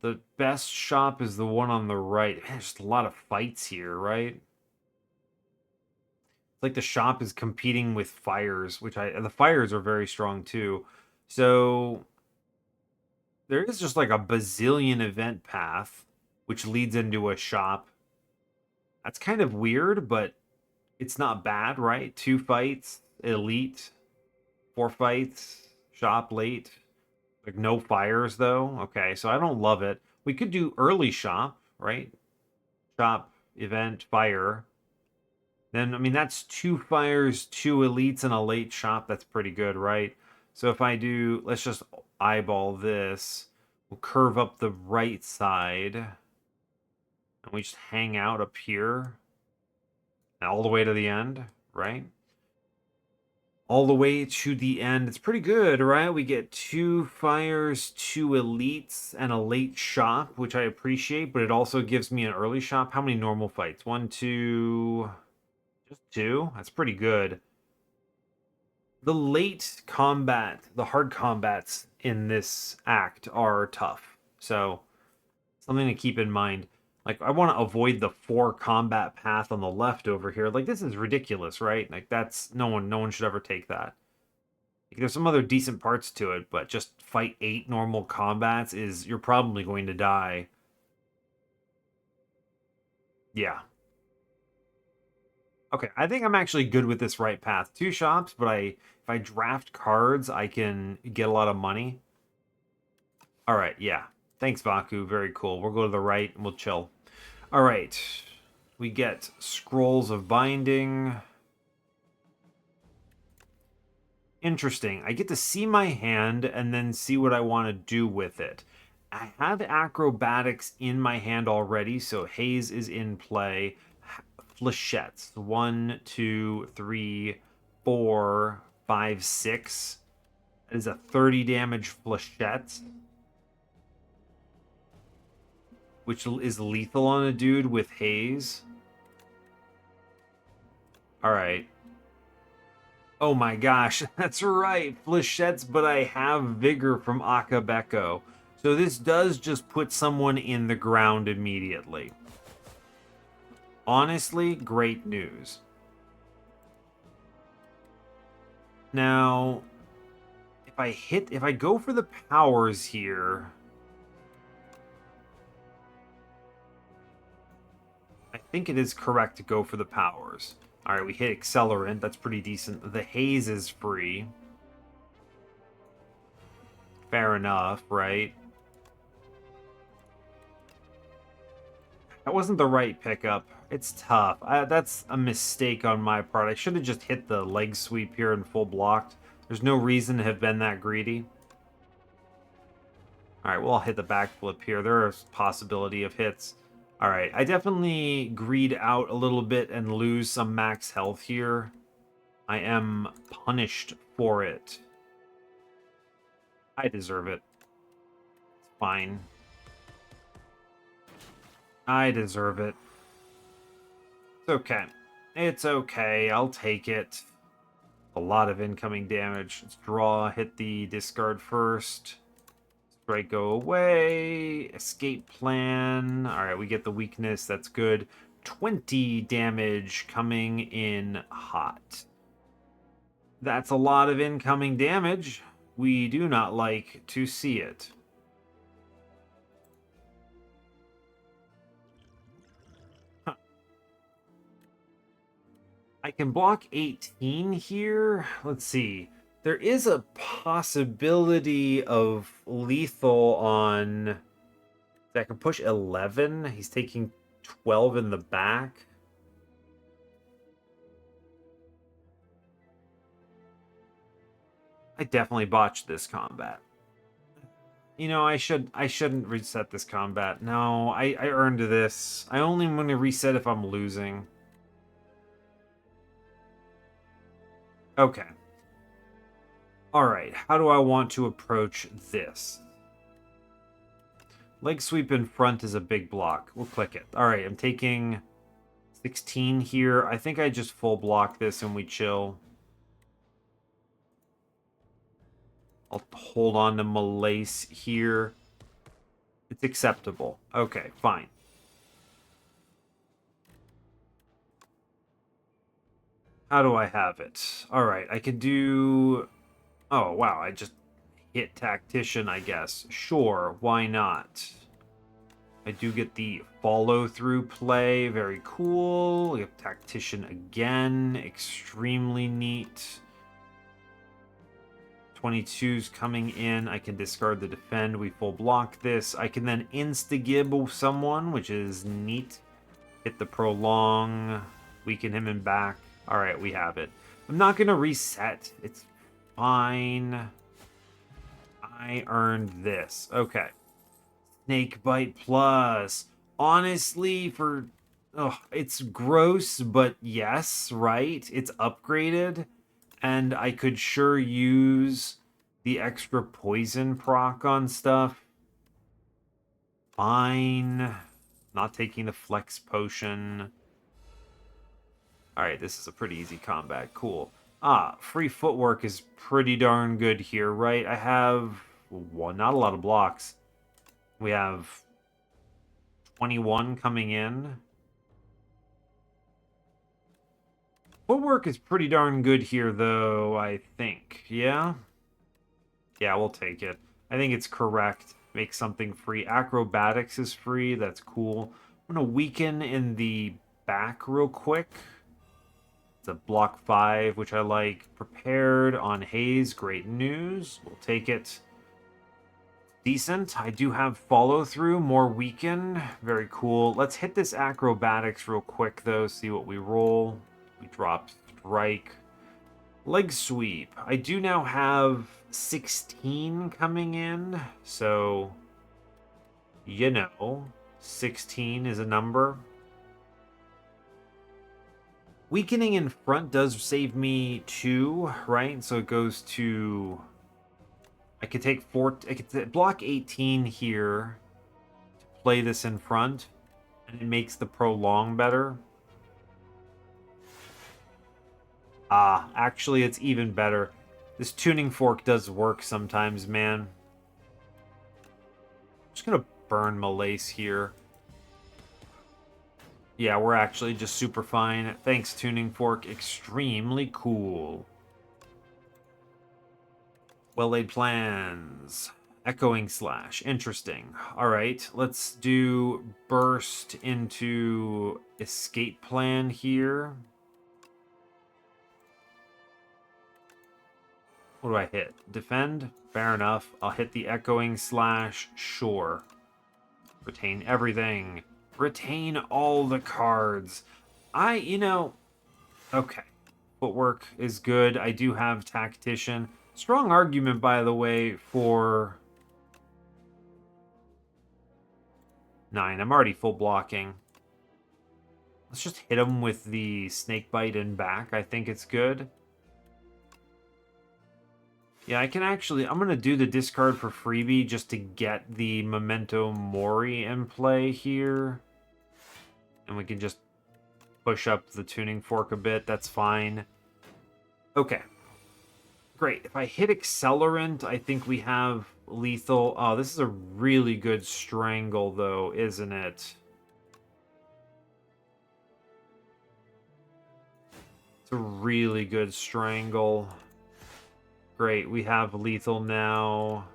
The best shop is the one on the right. Man, there's just a lot of fights here, right? It's like the shop is competing with fires, which the fires are very strong too. So there is just like a bazillion event path, which leads into a shop. That's kind of weird, but it's not bad, right? 2 fights, elite, 4 fights, shop late. Like no fires though. Okay, so I don't love it. We could do early shop, right? Shop, event, fire. Then I mean that's 2 fires, 2 elites, and a late shop. That's pretty good, right? So if I do, let's just eyeball this. We'll curve up the right side, and we just hang out up here, and all the way to the end, right? All the way to the end. It's pretty good, right? We get 2 fires, 2 elites, and a late shop, which I appreciate, but it also gives me an early shop. How many normal fights? 1, 2, just 2? That's pretty good. The late combat, the hard combats in this act are tough. So, something to keep in mind. Like, I want to avoid the 4 combat path on the left over here. Like, this is ridiculous, right? Like, that's no one should ever take that. Like, there's some other decent parts to it, but just fight 8 normal combats is you're probably going to die. Yeah. Okay, I think I'm actually good with this right path. 2 shops, but if I draft cards, I can get a lot of money. All right, yeah. Thanks, Vaku. Very cool. We'll go to the right and we'll chill. All right. We get Scrolls of Binding. Interesting. I get to see my hand and then see what I want to do with it. I have Acrobatics in my hand already, so Haze is in play. Flechettes. 1, 2, 3, 4, 5, 6. That is a 30 damage Flechette, which is lethal on a dude with Haze. Alright. Oh my gosh, that's right, Flechettes, but I have Vigor from Akabeko. So this does just put someone in the ground immediately. Honestly, great news. Now, if I go for the powers here, I think it is correct to go for the powers. All right, we hit Accelerant. That's pretty decent. The Haze is free. Fair enough, right? That wasn't the right pickup. It's tough. That's a mistake on my part. I should have just hit the leg sweep here and full blocked. There's no reason to have been that greedy. All right, well, I'll hit the backflip here. There is possibility of hits. All right, I definitely greed out a little bit and lose some max health here. I am punished for it. I deserve it. It's fine. I deserve it. It's okay. It's okay. I'll take it. A lot of incoming damage. Let's draw, hit the discard first. Strike go away. Escape plan. Alright, we get the weakness. That's good. 20 damage coming in hot. That's a lot of incoming damage. We do not like to see it. I can block 18 here. Let's see. There is a possibility of lethal on... I can push 11. He's taking 12 in the back. I definitely botched this combat. You know, I shouldn't reset this combat. No, I earned this. I only want to reset if I'm losing. Okay. Alright, how do I want to approach this? Leg sweep in front is a big block. We'll click it. Alright, I'm taking 16 here. I think I just full block this and we chill. I'll hold on to Malace here. It's acceptable. Okay, fine. How do I have it? Alright, I can do... Oh, wow, I just hit Tactician, I guess. Sure, why not? I do get the follow-through play. Very cool. We have Tactician again. Extremely neat. 22's coming in. I can discard the defend. We full block this. I can then insta-gib someone, which is neat. Hit the prolong. Weaken him in back. Alright, we have it. I'm not going to reset. It's fine. I earned this. Okay. Snake Bite Plus. Honestly, for... Oh, it's gross, but yes, right? It's upgraded. And I could sure use the extra poison proc on stuff. Fine. Not taking the flex potion. Alright, this is a pretty easy combat. Cool. Ah, free footwork is pretty darn good here, right? I have... Well, not a lot of blocks. We have 21 coming in. Footwork is pretty darn good here, though, I think. Yeah? Yeah, we'll take it. I think it's correct. Make something free. Acrobatics is free. That's cool. I'm going to weaken in the back real quick. It's a block 5, which I like. Prepared on Haze. Great news. We'll take it. Decent. I do have follow-through. More weaken. Very cool. Let's hit this acrobatics real quick, though. See what we roll. We drop strike. Leg sweep. I do now have 16 coming in. So, you know, 16 is a number. Weakening in front does save me 2, right? So it goes to... I could take 4... I could block 18 here to play this in front. And it makes the prolong better. Ah, actually, it's even better. This tuning fork does work sometimes, man. I'm just gonna burn Malace here. Yeah, we're actually just super fine. Thanks, tuning fork. Extremely cool. Well-laid plans. Echoing slash. Interesting. Alright, let's do burst into escape plan here. What do I hit? Defend? Fair enough. I'll hit the echoing slash. Sure. Retain everything. Retain all the cards. You know... Okay. Footwork is good. I do have Tactician. Strong argument, by the way, for... 9. I'm already full blocking. Let's just hit him with the Snake Bite in back. I think it's good. Yeah, I can actually... I'm going to do the discard for freebie just to get the Memento Mori in play here. And we can just push up the tuning fork a bit. That's fine. Okay. Great. If I hit Accelerant, I think we have lethal... Oh, this is a really good strangle, though, isn't it? It's a really good strangle. Great, we have lethal now.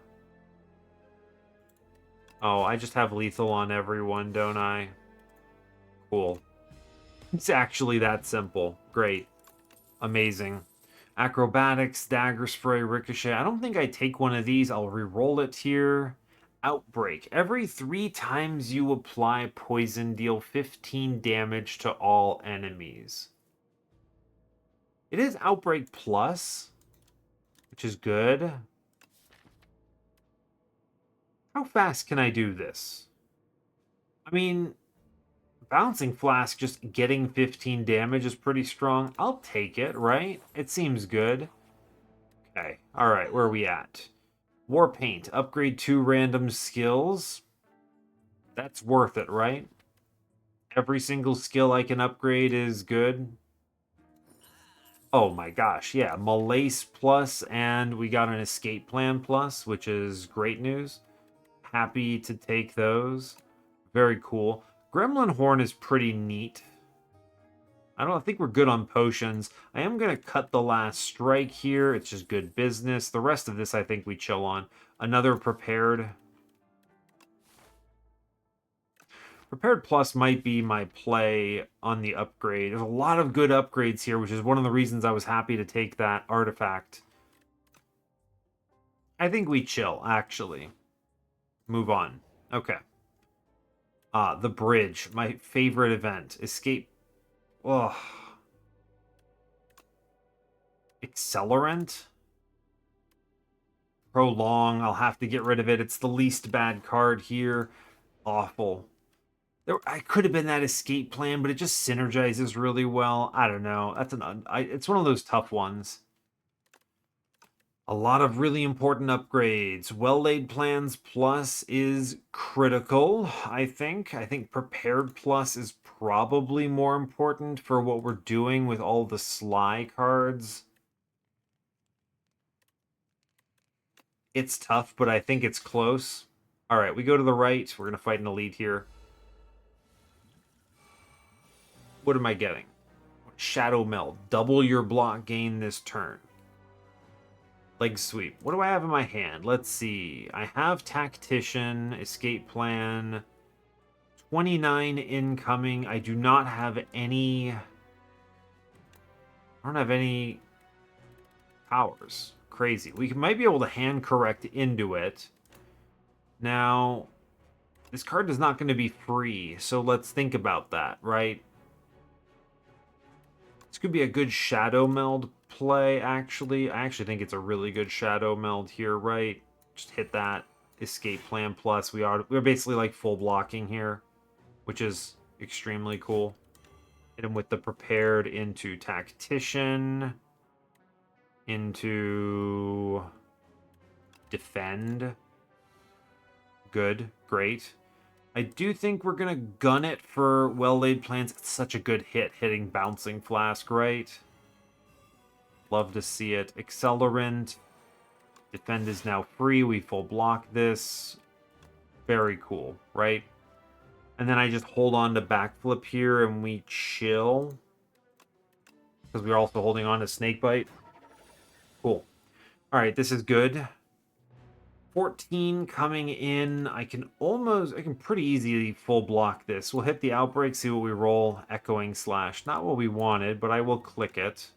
Oh, I just have lethal on everyone, don't I? Cool. It's actually that simple. Great. Amazing. Acrobatics, dagger spray, ricochet. I don't think I take one of these. I'll re-roll it here. Outbreak. Every 3 times you apply poison, deal 15 damage to all enemies. It is Outbreak Plus, which is good. How fast can I do this? I mean, Bouncing Flask just getting 15 damage is pretty strong. I'll take it, right? It seems good. Okay, alright, where are we at? War Paint, upgrade 2 random skills. That's worth it, right? Every single skill I can upgrade is good. Oh my gosh, yeah. Malaise plus, and we got an escape plan plus, which is great news. Happy to take those. Very cool. Gremlin Horn is pretty neat. I think we're good on potions. I am going to cut the last strike here. It's just good business. The rest of this I think we chill on. Another prepared. Prepared Plus might be my play on the upgrade. There's a lot of good upgrades here, which is one of the reasons I was happy to take that artifact. I think we chill, actually. Move on. Okay. The bridge. My favorite event. Escape. Ugh. Accelerant? Prolong. I'll have to get rid of it. It's the least bad card here. Awful. I could have been that escape plan, but it just synergizes really well. I don't know. It's one of those tough ones. A lot of really important upgrades. Well-laid plans plus is critical, I think. I think prepared plus is probably more important for what we're doing with all the sly cards. It's tough, but I think it's close. All right, we go to the right. We're going to fight an elite here. What am I getting? Shadow Meld. Double your block gain this turn. Leg sweep. What do I have in my hand? Let's see. I have Tactician, Escape Plan, 29 incoming. I do not have any... I don't have any powers. Crazy. We might be able to hand correct into it. Now, this card is not going to be free, so let's think about that, right? This could be a good Shadow Meld play, actually. I actually think it's a really good Shadow Meld here, right? Just hit that Escape Plan plus. We're basically like full blocking here, which is extremely cool. Hit him with the Prepared into Tactician, into Defend. Good, great. I do think we're going to gun it for well-laid plans. It's such a good hit, hitting Bouncing Flask, right? Love to see it. Accelerant. Defend is now free. We full block this. Very cool, right? And then I just hold on to Backflip here and we chill. Because we're also holding on to Snakebite. Cool. Alright, this is good. 14 coming in. I can pretty easily full block this. We'll hit the Outbreak, see what we roll. Echoing Slash. Not what we wanted, but I will click it.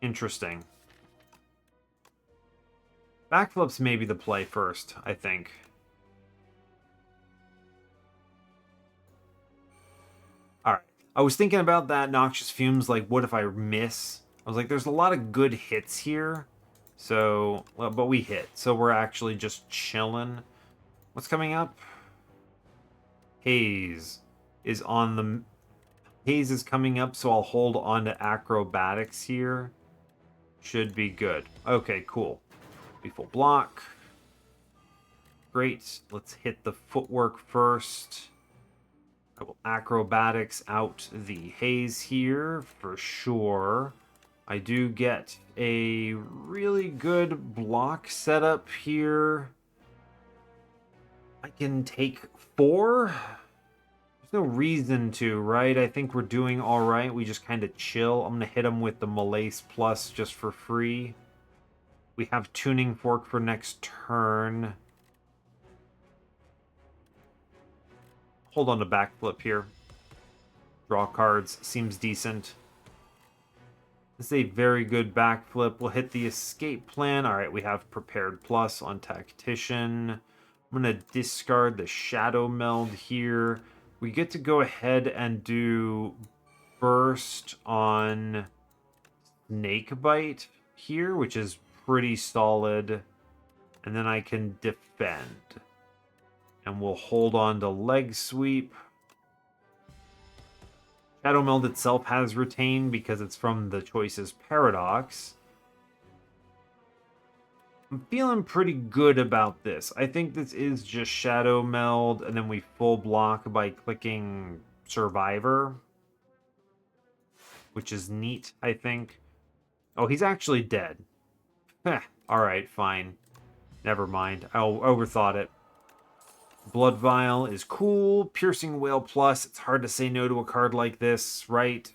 Interesting. Backflip's maybe the play first, I think. Alright. I was thinking about that Noxious Fumes, like, what if I miss? I was like, there's a lot of good hits here. So, well, but we hit. So we're actually just chilling. What's coming up? Haze is on the... Haze is coming up, so I'll hold on to Acrobatics here. Should be good. Okay, cool. We full block. Great. Let's hit the footwork first. I will Acrobatics out the Haze here for sure. I do get a really good block setup here. I can take 4. There's no reason to, right? I think we're doing all right. We just kind of chill. I'm going to hit him with the Malaise Plus just for free. We have Tuning Fork for next turn. Hold on to Backflip here. Draw cards. Seems decent. This is a very good backflip. We'll hit the escape plan. All right, we have prepared plus on tactician. I'm going to discard the shadow meld here. We get to go ahead and do burst on snake bite here, which is pretty solid. And then I can defend. And we'll hold on to leg sweep. Shadow Meld itself has retained because it's from the Choices Paradox. I'm feeling pretty good about this. I think this is just Shadow Meld, and then we full block by clicking Survivor, which is neat, I think. Oh, he's actually dead. Alright, fine. Never mind. I overthought it. Blood Vial is cool. Piercing Whale Plus. It's hard to say no to a card like this, right?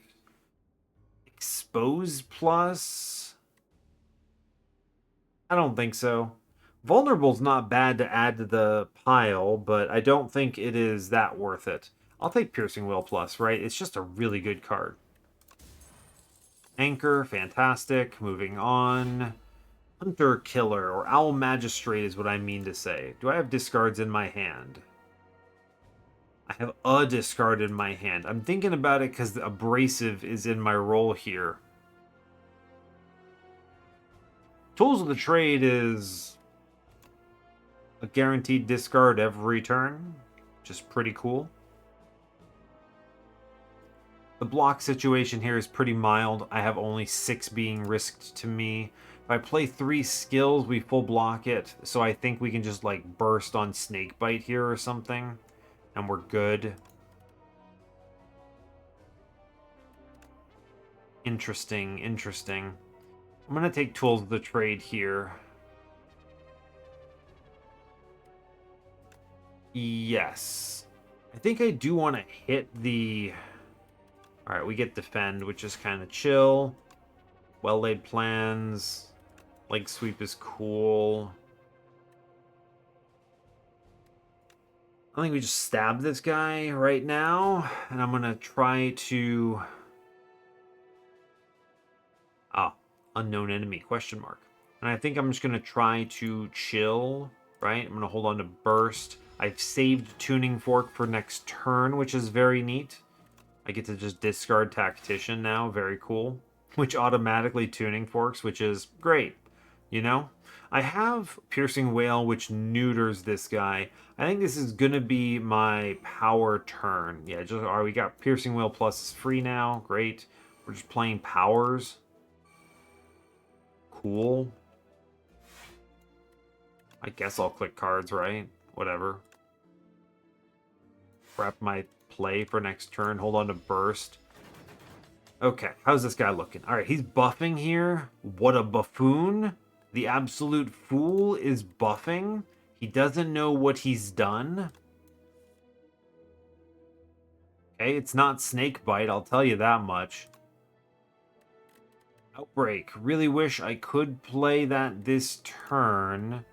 Expose Plus? I don't think so. Vulnerable's not bad to add to the pile, but I don't think it is that worth it. I'll take Piercing Whale Plus, right? It's just a really good card. Anchor, fantastic. Moving on. Hunter Killer, or Owl Magistrate is what I mean to say. Do I have discards in my hand? I have a discard in my hand. I'm thinking about it because the Abrasive is in my role here. Tools of the Trade is a guaranteed discard every turn, which is pretty cool. The block situation here is pretty mild. I have only 6 being risked to me. If I play 3 skills, we full block it. So I think we can just like burst on Snakebite here or something. And we're good. Interesting, interesting. I'm going to take Tools of the Trade here. Yes. I think I do want to hit the... Alright, we get Defend, which is kind of chill. Well-laid plans. Leg sweep is cool. I think we just stab this guy right now. And I'm going to try to... unknown enemy, question mark. And I think I'm just going to try to chill, right? I'm going to hold on to burst. I've saved Tuning Fork for next turn, which is very neat. I get to just discard Tactician now, very cool. Which automatically Tuning Forks, which is great, you know? I have Piercing Whale, which neuters this guy. I think this is going to be my power turn. Yeah, just we got Piercing Whale plus is free now, great. We're just playing powers. Cool. I guess I'll click cards, right? Whatever. Prep my play for next turn. Hold on to burst. Okay, how's this guy looking? All right, he's buffing here. What a buffoon. The absolute fool is buffing. He doesn't know what he's done. Okay, it's not Snakebite, I'll tell you that much. Outbreak. Really wish I could play that this turn.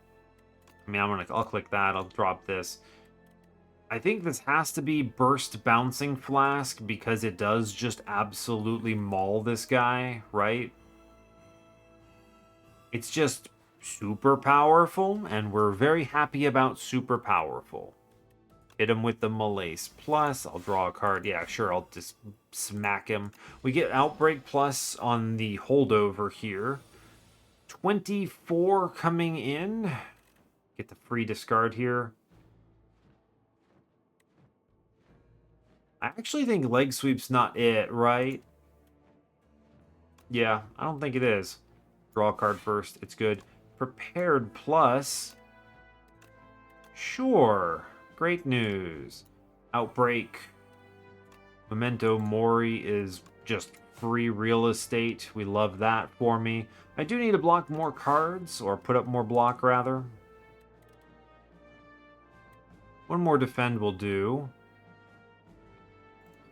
I mean, I'll click that. I'll drop this. I think this has to be Burst Bouncing Flask because it does just absolutely maul this guy, right? It's just super powerful, and we're very happy about super powerful. Hit him with the Malaise Plus. I'll draw a card. Yeah, sure, I'll just smack him. We get Outbreak Plus on the holdover here. 24 coming in. Get the free discard here. I actually think Leg Sweep's not it, right? Yeah, I don't think it is. Draw a card first. It's good. Prepared Plus. Sure. Great news. Outbreak. Memento Mori is just free real estate. We love that for me. I do need to block more cards, or put up more block, rather. One more defend will do.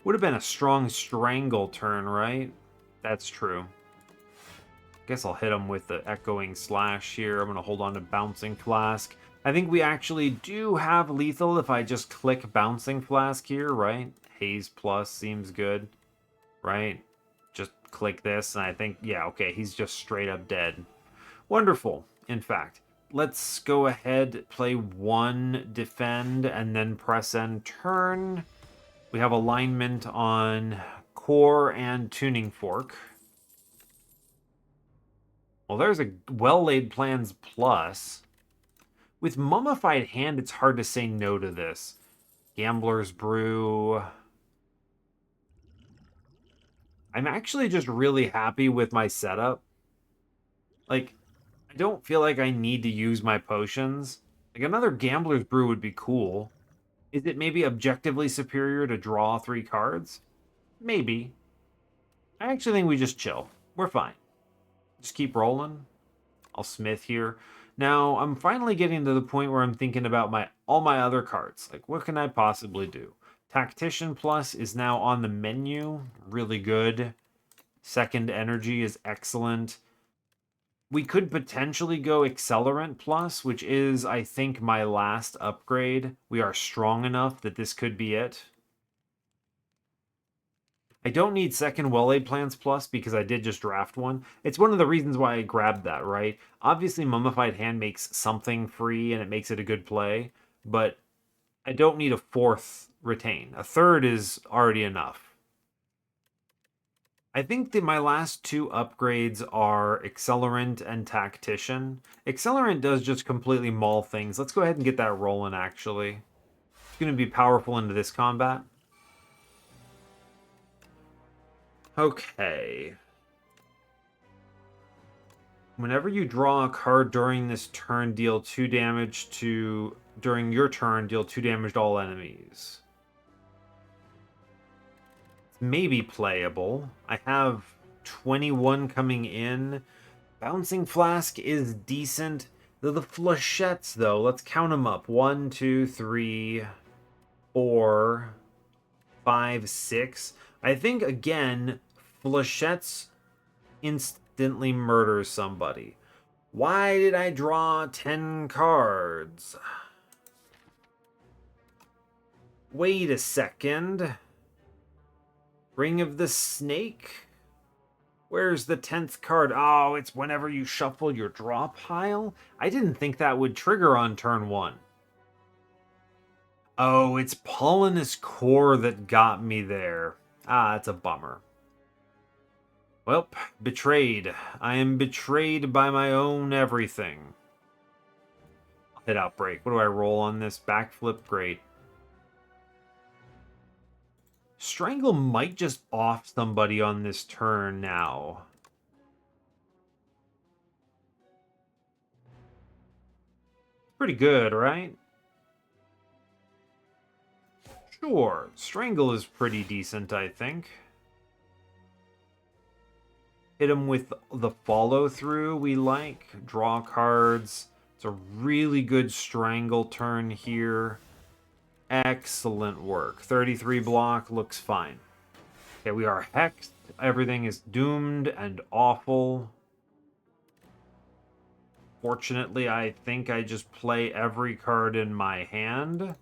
Would have been a strong strangle turn, right? That's true. Guess I'll hit him with the Echoing Slash here. I'm going to hold on to Bouncing Flask. I think we actually do have lethal if I just click Bouncing Flask here, right? Haze Plus seems good, right? Just click this, and I think, yeah, okay, he's just straight up dead. Wonderful, in fact. Let's go ahead, play 1 defend, and then press end turn. We have alignment on core and tuning fork. Well, there's a well-laid plans plus. With Mummified Hand, it's hard to say no to this. Gambler's Brew. I'm actually just really happy with my setup. Like, I don't feel like I need to use my potions. Like, another Gambler's Brew would be cool. Is it maybe objectively superior to draw 3 cards? Maybe. I actually think we just chill. We're fine. Just keep rolling. I'll smith here. Now, I'm finally getting to the point where I'm thinking about all my other cards. Like, what can I possibly do? Tactician Plus is now on the menu. Really good. Second Energy is excellent. We could potentially go Accelerant Plus, which is, I think, my last upgrade. We are strong enough that this could be it. I don't need second well-laid plans plus because I did just draft one. It's one of the reasons why I grabbed that, right? Obviously, Mummified Hand makes something free and it makes it a good play, but I don't need a 4th retain. A 3rd is already enough. I think that my last 2 upgrades are Accelerant and Tactician. Accelerant does just completely maul things. Let's go ahead and get that rolling, actually. It's going to be powerful into this combat. Okay. Whenever you draw a card during this turn, deal 2 damage to... During your turn, deal 2 damage to all enemies. It's maybe playable. I have 21 coming in. Bouncing Flask is decent. The flechettes, though, let's count them up. 1, 2, 3, 4, 5, 6. I think, again, flechettes instantly murders somebody. Why did I draw 10 cards? Wait a second. Ring of the Snake? Where's the 10th card? Oh, it's whenever you shuffle your draw pile? I didn't think that would trigger on turn 1. Oh, it's Pollinus Core that got me there. Ah, that's a bummer. Well, betrayed. I am betrayed by my own everything. I'll hit Outbreak. What do I roll on this? Backflip, great. Strangle might just off somebody on this turn now. Pretty good, right? Sure. Strangle is pretty decent, I think. Hit him with the follow-through we like. Draw cards. It's a really good Strangle turn here. Excellent work. 33 block looks fine. Okay, we are hexed. Everything is doomed and awful. Fortunately, I think I just play every card in my hand.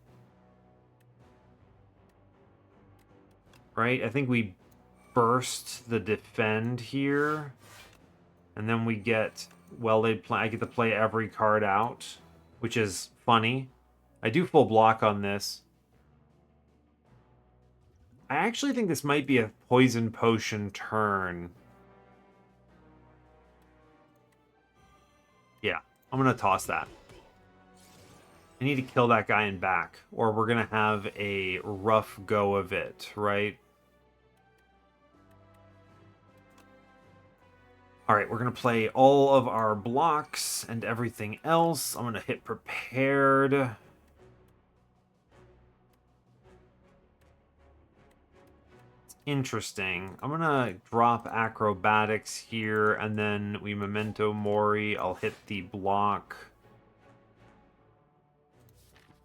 Right? I think we burst the defend here. And then we get well-laid play. I get to play every card out, which is funny. I do full block on this. I actually think this might be a poison potion turn. Yeah, I'm going to toss that. I need to kill that guy in back, or we're going to have a rough go of it, right? All right, we're going to play all of our blocks and everything else. I'm going to hit prepared. Interesting. I'm gonna drop acrobatics here, and then we memento mori. I'll hit the block.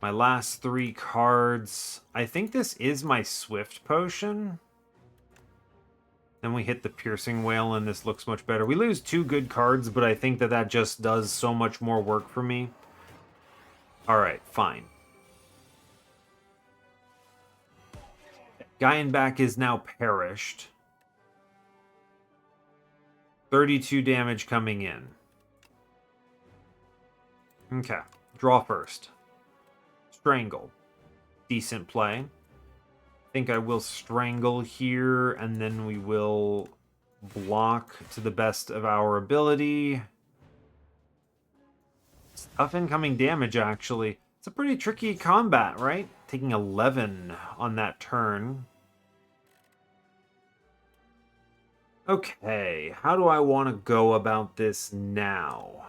My last 3 cards. I think this is my swift potion. Then we hit the piercing whale, and this looks much better. We lose 2 good cards, but I think that just does so much more work for me. All right, fine. Guy in back is now perished. 32 damage coming in. Okay. Draw first. Strangle. Decent play. Think I will strangle here, and then we will block to the best of our ability. It's tough incoming damage, actually. It's a pretty tricky combat, right? Taking 11 on that turn. Okay, how do I want to go about this now?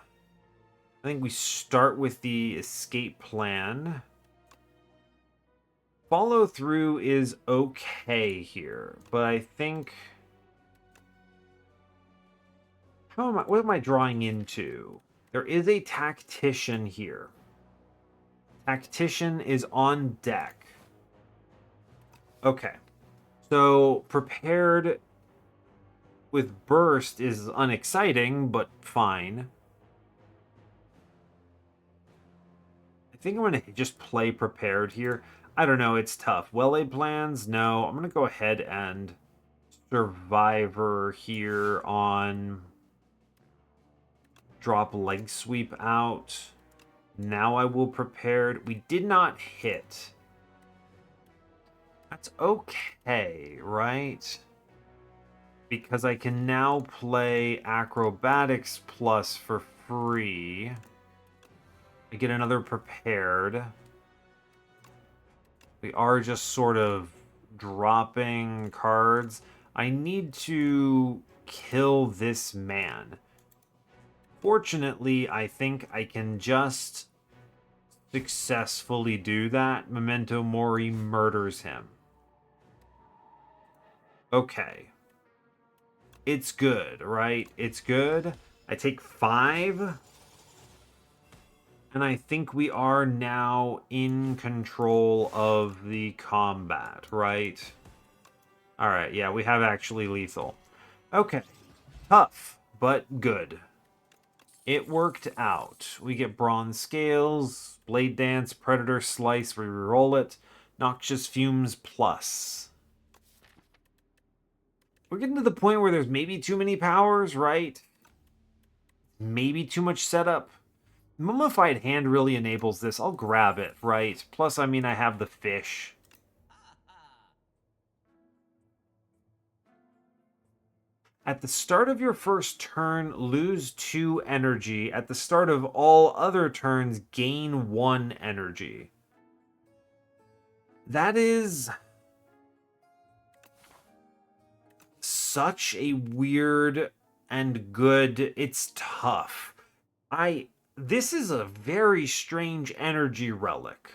I think we start with the escape plan. Follow through is okay here, but I think... what am I drawing into? There is a tactician here. Tactician is on deck. Okay. So, prepared with burst is unexciting, but fine. I think I'm going to just play prepared here. I don't know, it's tough. Well-laid plans? No. I'm going to go ahead and survivor here on drop leg sweep out. Now I will prepared. We did not hit. That's okay, right? Because I can now play acrobatics plus for free. I get another prepared. We are just sort of dropping cards. I need to kill this man. Fortunately, I think I can just successfully do that. Memento Mori murders him. Okay. It's good, right? It's good. I take 5. And I think we are now in control of the combat, right? Alright, yeah, we have actually lethal. Okay. Tough, but good. It worked out. We get bronze scales, blade dance, predator slice, we reroll it. Noxious fumes plus. We're getting to the point where there's maybe too many powers, right? Maybe too much setup. Mummified Hand really enables this. I'll grab it, right? Plus, I mean, I have the fish. At the start of your first turn, lose 2 energy. At the start of all other turns, gain 1 energy. That is such a weird and good... It's tough. This is a very strange energy relic.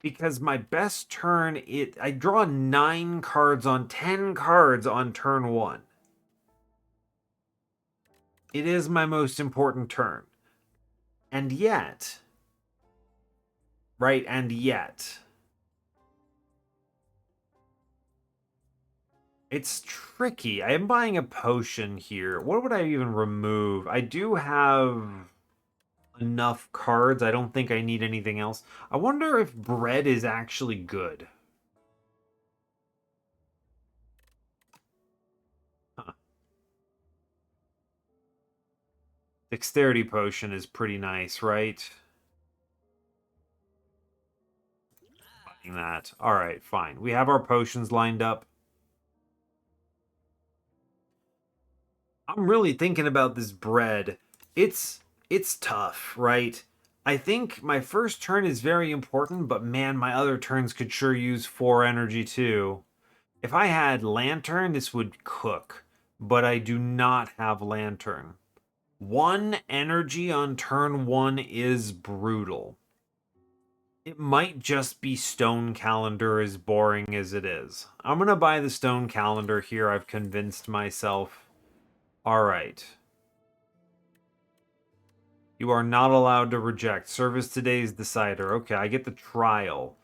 Because my best turn, I draw 9 cards on 10 cards on turn 1. It is my most important turn. And yet... Right, and yet... It's tricky. I am buying a potion here. What would I even remove? I do have enough cards. I don't think I need anything else. I wonder if bread is actually good. Huh. Dexterity potion is pretty nice, right? Buying that. Alright, fine. We have our potions lined up. I'm really thinking about this bread. It's tough, right? I think my first turn is very important, but man, my other turns could sure use 4 energy too. If I had Lantern, this would cook, but I do not have Lantern. 1 energy on turn 1 is brutal. It might just be Stone Calendar, as boring as it is. I'm gonna buy the Stone Calendar here, I've convinced myself. Alright. You are not allowed to reject. Service today's decider. Okay, I get the trial.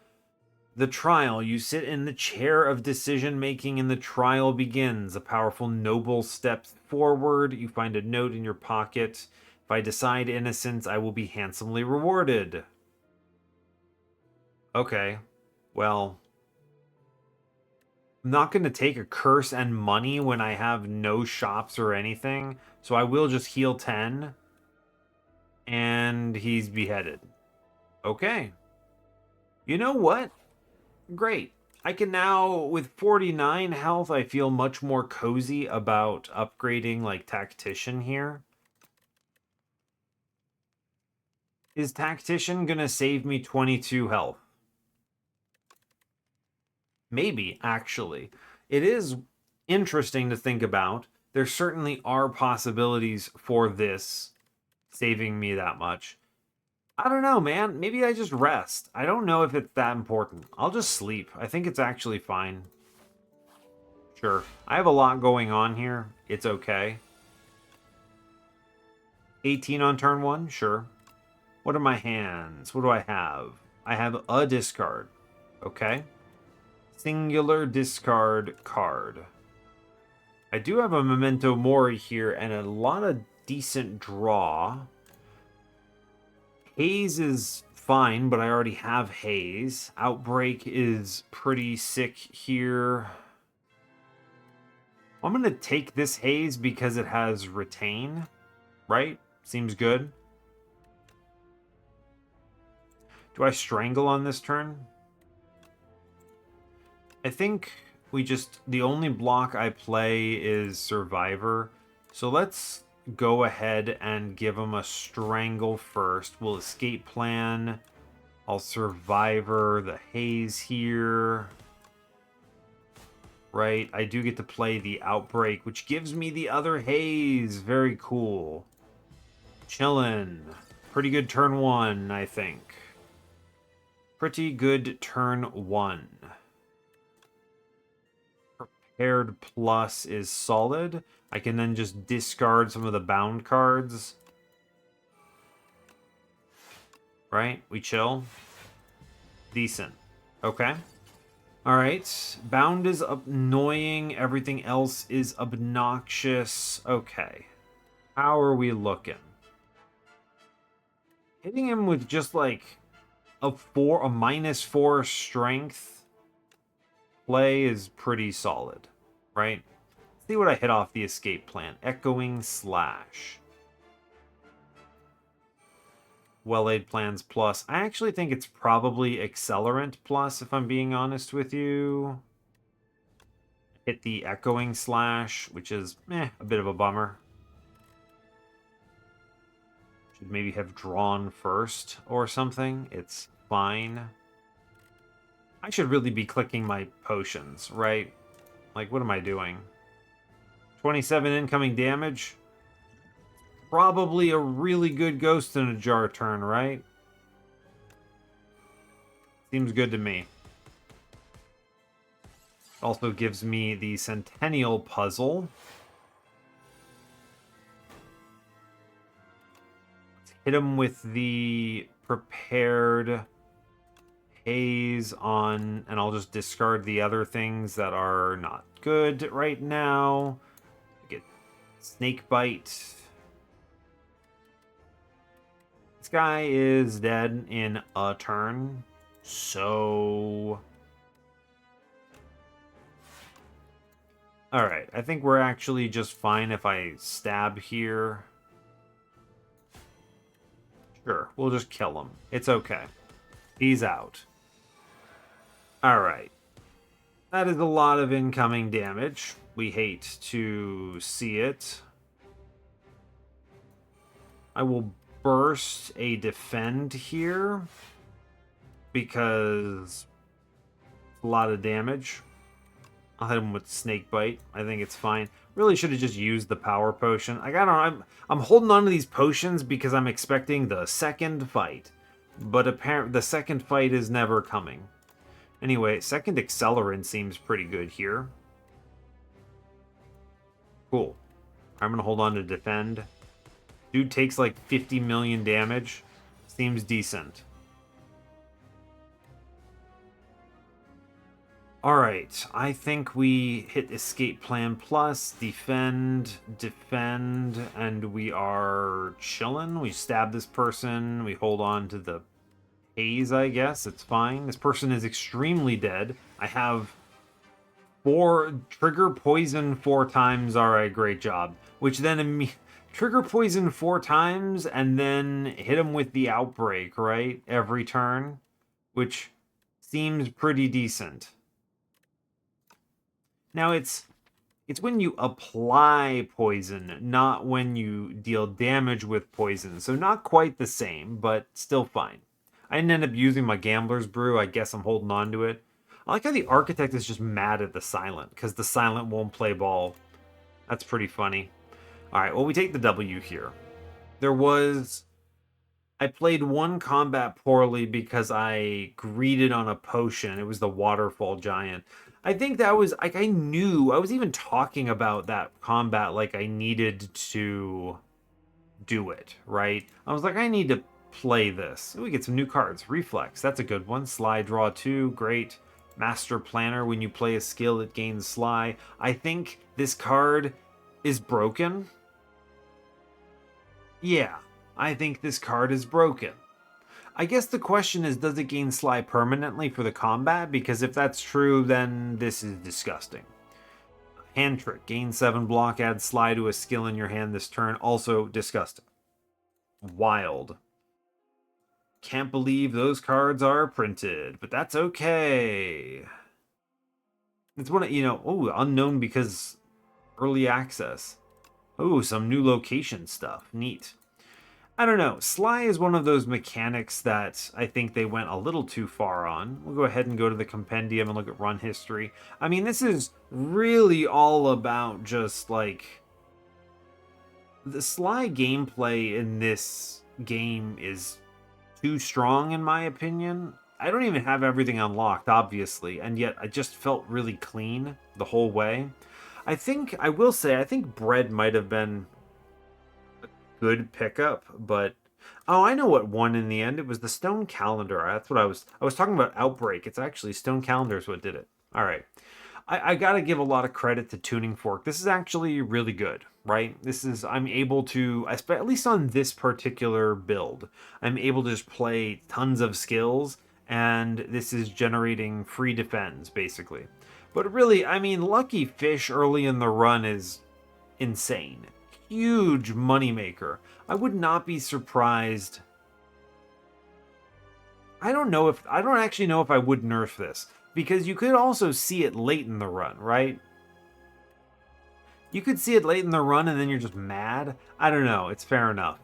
The trial. You sit in the chair of decision-making and the trial begins. A powerful noble steps forward. You find a note in your pocket. If I decide innocence, I will be handsomely rewarded. Okay. Well... I'm not going to take a curse and money when I have no shops or anything. So I will just heal 10. And he's beheaded. Okay. You know what? Great. I can now, with 49 health, I feel much more cozy about upgrading, like, Tactician here. Is Tactician gonna save me 22 health? Maybe, actually. It is interesting to think about. There certainly are possibilities for this saving me that much. I don't know, man. Maybe I just rest. I don't know if it's that important. I'll just sleep. I think it's actually fine. Sure. I have a lot going on here. It's okay. 18 on turn 1? Sure. What are my hands? What do I have? I have a discard. Okay. Singular discard card. I do have a Memento Mori here and a lot of decent draw. Haze is fine, but I already have Haze. Outbreak is pretty sick here. I'm going to take this Haze because it has Retain, right? Seems good. Do I Strangle on this turn? I think we just... The only block I play is Survivor. So let's go ahead and give him a Strangle first. We'll Escape Plan. I'll Survivor the Haze here. Right, I do get to play the Outbreak, which gives me the other Haze. Very cool. Chillin'. Pretty good turn 1, I think. Pretty good turn 1. Prepared Plus is solid. I can then just discard some of the bound cards. Right? We chill. Decent. Okay. Alright. Bound is annoying. Everything else is obnoxious. Okay. How are we looking? Hitting him with just like a -4 strength play is pretty solid, right? Let's see what I hit off the Escape Plan. Echoing Slash. Well-Laid Plans Plus. I actually think it's probably Accelerant Plus, if I'm being honest with you. Hit the Echoing Slash, which is, a bit of a bummer. Should maybe have drawn first or something. It's fine. I should really be clicking my potions, right? Like, what am I doing? 27 incoming damage? Probably a really good Ghost in a Jar turn, right? Seems good to me. Also gives me the Centennial Puzzle. Let's hit him with the Prepared Haze on, and I'll just discard the other things that are not good right now. Get Snake Bite. This guy is dead in a turn, so... Alright, I think we're actually just fine if I stab here. Sure, we'll just kill him. It's okay. He's out. Alright. That is a lot of incoming damage. We hate to see it. I will burst a defend here because a lot of damage. I'll hit him with Snake Bite. I think it's fine. Really should have just used the power potion. I don't know. I'm holding on to these potions because I'm expecting the second fight, but apparently the second fight is never coming. Anyway, second Accelerant seems pretty good here. Cool. I'm gonna hold on to defend. Dude takes like 50 million damage. Seems decent. Alright, I think we hit Escape Plan Plus, defend, and we are chilling. We stab this person, we hold on to the Haze, I guess. It's fine. This person is extremely dead. I have Trigger poison 4 times. All right, great job. Which then trigger poison 4 times and then hit him with the outbreak, right? Every turn, which seems pretty decent. Now it's when you apply poison, not when you deal damage with poison. So not quite the same, but still fine. I didn't end up using my Gambler's Brew. I guess I'm holding on to it. I like how the Architect is just mad at the Silent, because the Silent won't play ball. That's pretty funny. Alright, well, we take the W here. I played one combat poorly because I greeted on a potion. It was the Waterfall Giant. I think that was, like, I was even talking about that combat like I needed to do it, right? I was like, I need to play this. We get some new cards. Reflex, that's a good one. Sly, draw 2, great. Master Planner, when you play a skill, it gains Sly. I think this card is broken. Yeah, I think this card is broken. I guess the question is, does it gain Sly permanently for the combat? Because if that's true, then this is disgusting. Hand Trick, gain 7 block, add Sly to a skill in your hand this turn. Also disgusting. Wild. Can't believe those cards are printed, but that's okay. It's one of, unknown because early access. Oh, some new location stuff. Neat. I don't know. Sly is one of those mechanics that I think they went a little too far on. We'll go ahead and go to the compendium and look at run history. I mean, this is really all about just, like... The Sly gameplay in this game is too strong, in my opinion. I don't even have everything unlocked, obviously, and yet I just felt really clean the whole way. I will say, I think Bread might have been a good pickup, but... Oh, I know what won in the end. It was the Stone Calendar. That's what I was talking about Outbreak. It's actually Stone Calendar is what did it. All right. I gotta give a lot of credit to Tuning Fork. This is actually really good, right? I'm able to, at least on this particular build, I'm able to just play tons of skills, and this is generating free defense, basically. But really, I mean, Lucky Fish early in the run is insane. Huge moneymaker. I would not be surprised. I don't actually know if I would nerf this. Because you could also see it late in the run, right? You could see it late in the run and then you're just mad. I don't know. It's fair enough.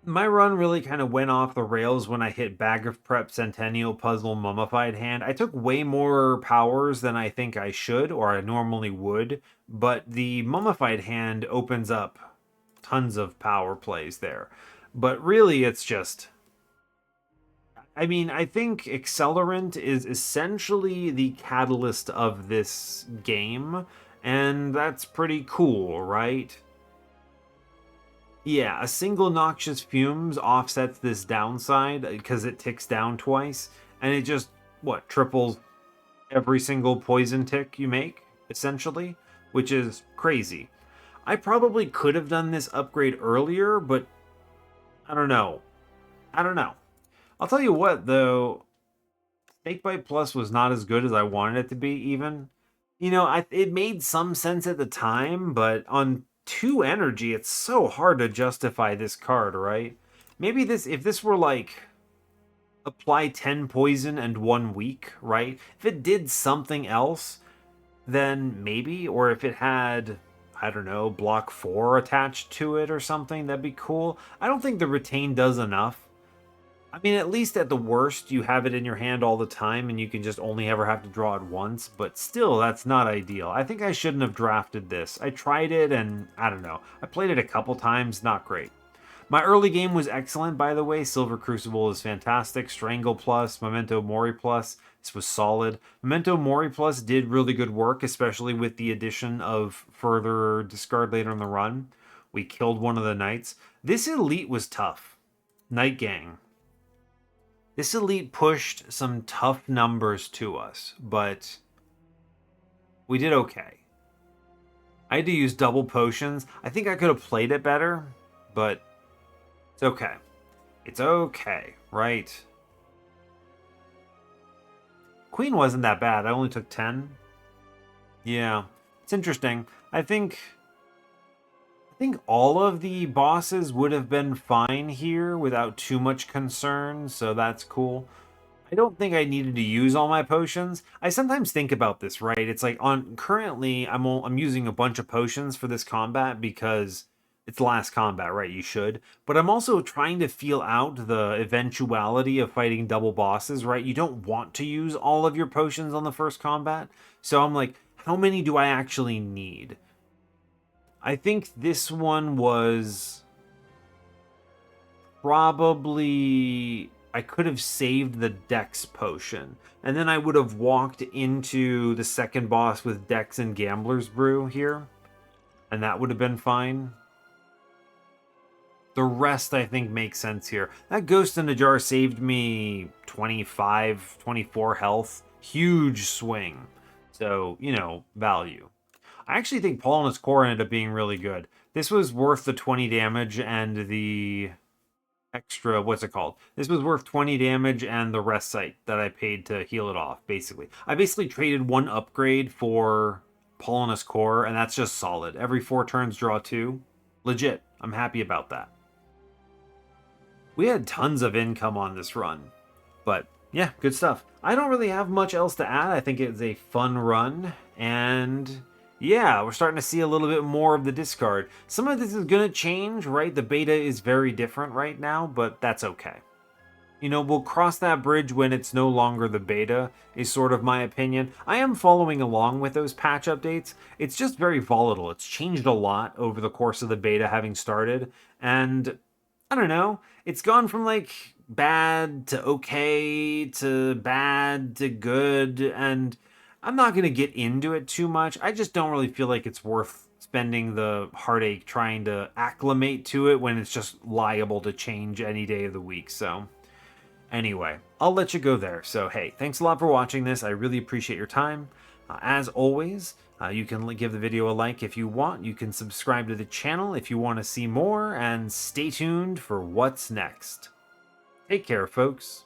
My run really kind of went off the rails when I hit Bag of Prep, Centennial, Puzzle, Mummified Hand. I took way more powers than I think I should, or I normally would. But the Mummified Hand opens up tons of power plays there. But really, it's just... I mean, I think Accelerant is essentially the catalyst of this game, and that's pretty cool, right? Yeah, a single Noxious Fumes offsets this downside because it ticks down twice, and it just, triples every single poison tick you make, essentially, which is crazy. I probably could have done this upgrade earlier, but I don't know. I'll tell you what, though, Snakebite Plus was not as good as I wanted it to be, even. It made some sense at the time, but on 2 energy, it's so hard to justify this card, right? Maybe if this were like, apply 10 poison and 1 weak, right? If it did something else, then maybe, or if it had... I don't know, block 4 attached to it or something, that'd be cool. I don't think the Retain does enough. I mean, at least at the worst, you have it in your hand all the time and you can just only ever have to draw it once, but still, that's not ideal. I think I shouldn't have drafted this. I tried it and, I don't know, I played it a couple times, not great. My early game was excellent, by the way. Silver Crucible is fantastic. Strangle Plus, Memento Mori Plus, this was solid. Memento Mori Plus did really good work, especially with the addition of further discard later in the run. We killed one of the knights. This elite was tough. Night Gang. This elite pushed some tough numbers to us, but we did okay. I had to use double potions. I think I could have played it better, but it's okay. It's okay, right? Queen wasn't that bad. I only took 10. Yeah, it's interesting. I think all of the bosses would have been fine here without too much concern, so that's cool. I don't think I needed to use all my potions. I sometimes think about this, right? It's like on currently I'm using a bunch of potions for this combat because it's the last combat, right? You should. But I'm also trying to feel out the eventuality of fighting double bosses, right? You don't want to use all of your potions on the first combat. So I'm like, how many do I actually need? I think this one was probably I could have saved the Dex potion, and then I would have walked into the second boss with Dex and Gambler's Brew here, and that would have been fine. The rest I think makes sense here. That Ghost in a Jar saved me 25, 24 health. Huge swing. So, value. I actually think Paulina's Core ended up being really good. This was worth the 20 damage and the extra, what's it called? This was worth 20 damage and the rest site that I paid to heal it off, basically. I basically traded one upgrade for Paulina's Core, and that's just solid. Every 4 turns, draw 2. Legit. I'm happy about that. We had tons of income on this run, but yeah, good stuff. I don't really have much else to add. I think it's a fun run, and yeah, we're starting to see a little bit more of the discard. Some of this is going to change, right? The beta is very different right now, but that's okay. We'll cross that bridge when it's no longer the beta, is sort of my opinion. I am following along with those patch updates. It's just very volatile. It's changed a lot over the course of the beta having started, and I don't know. It's gone from like bad to okay to bad to good, and I'm not going to get into it too much. I just don't really feel like it's worth spending the heartache trying to acclimate to it when it's just liable to change any day of the week. So, anyway, I'll let you go there. So, hey, thanks a lot for watching this. I really appreciate your time. As always, you can give the video a like if you want. You can subscribe to the channel if you want to see more, and stay tuned for what's next. Take care, folks.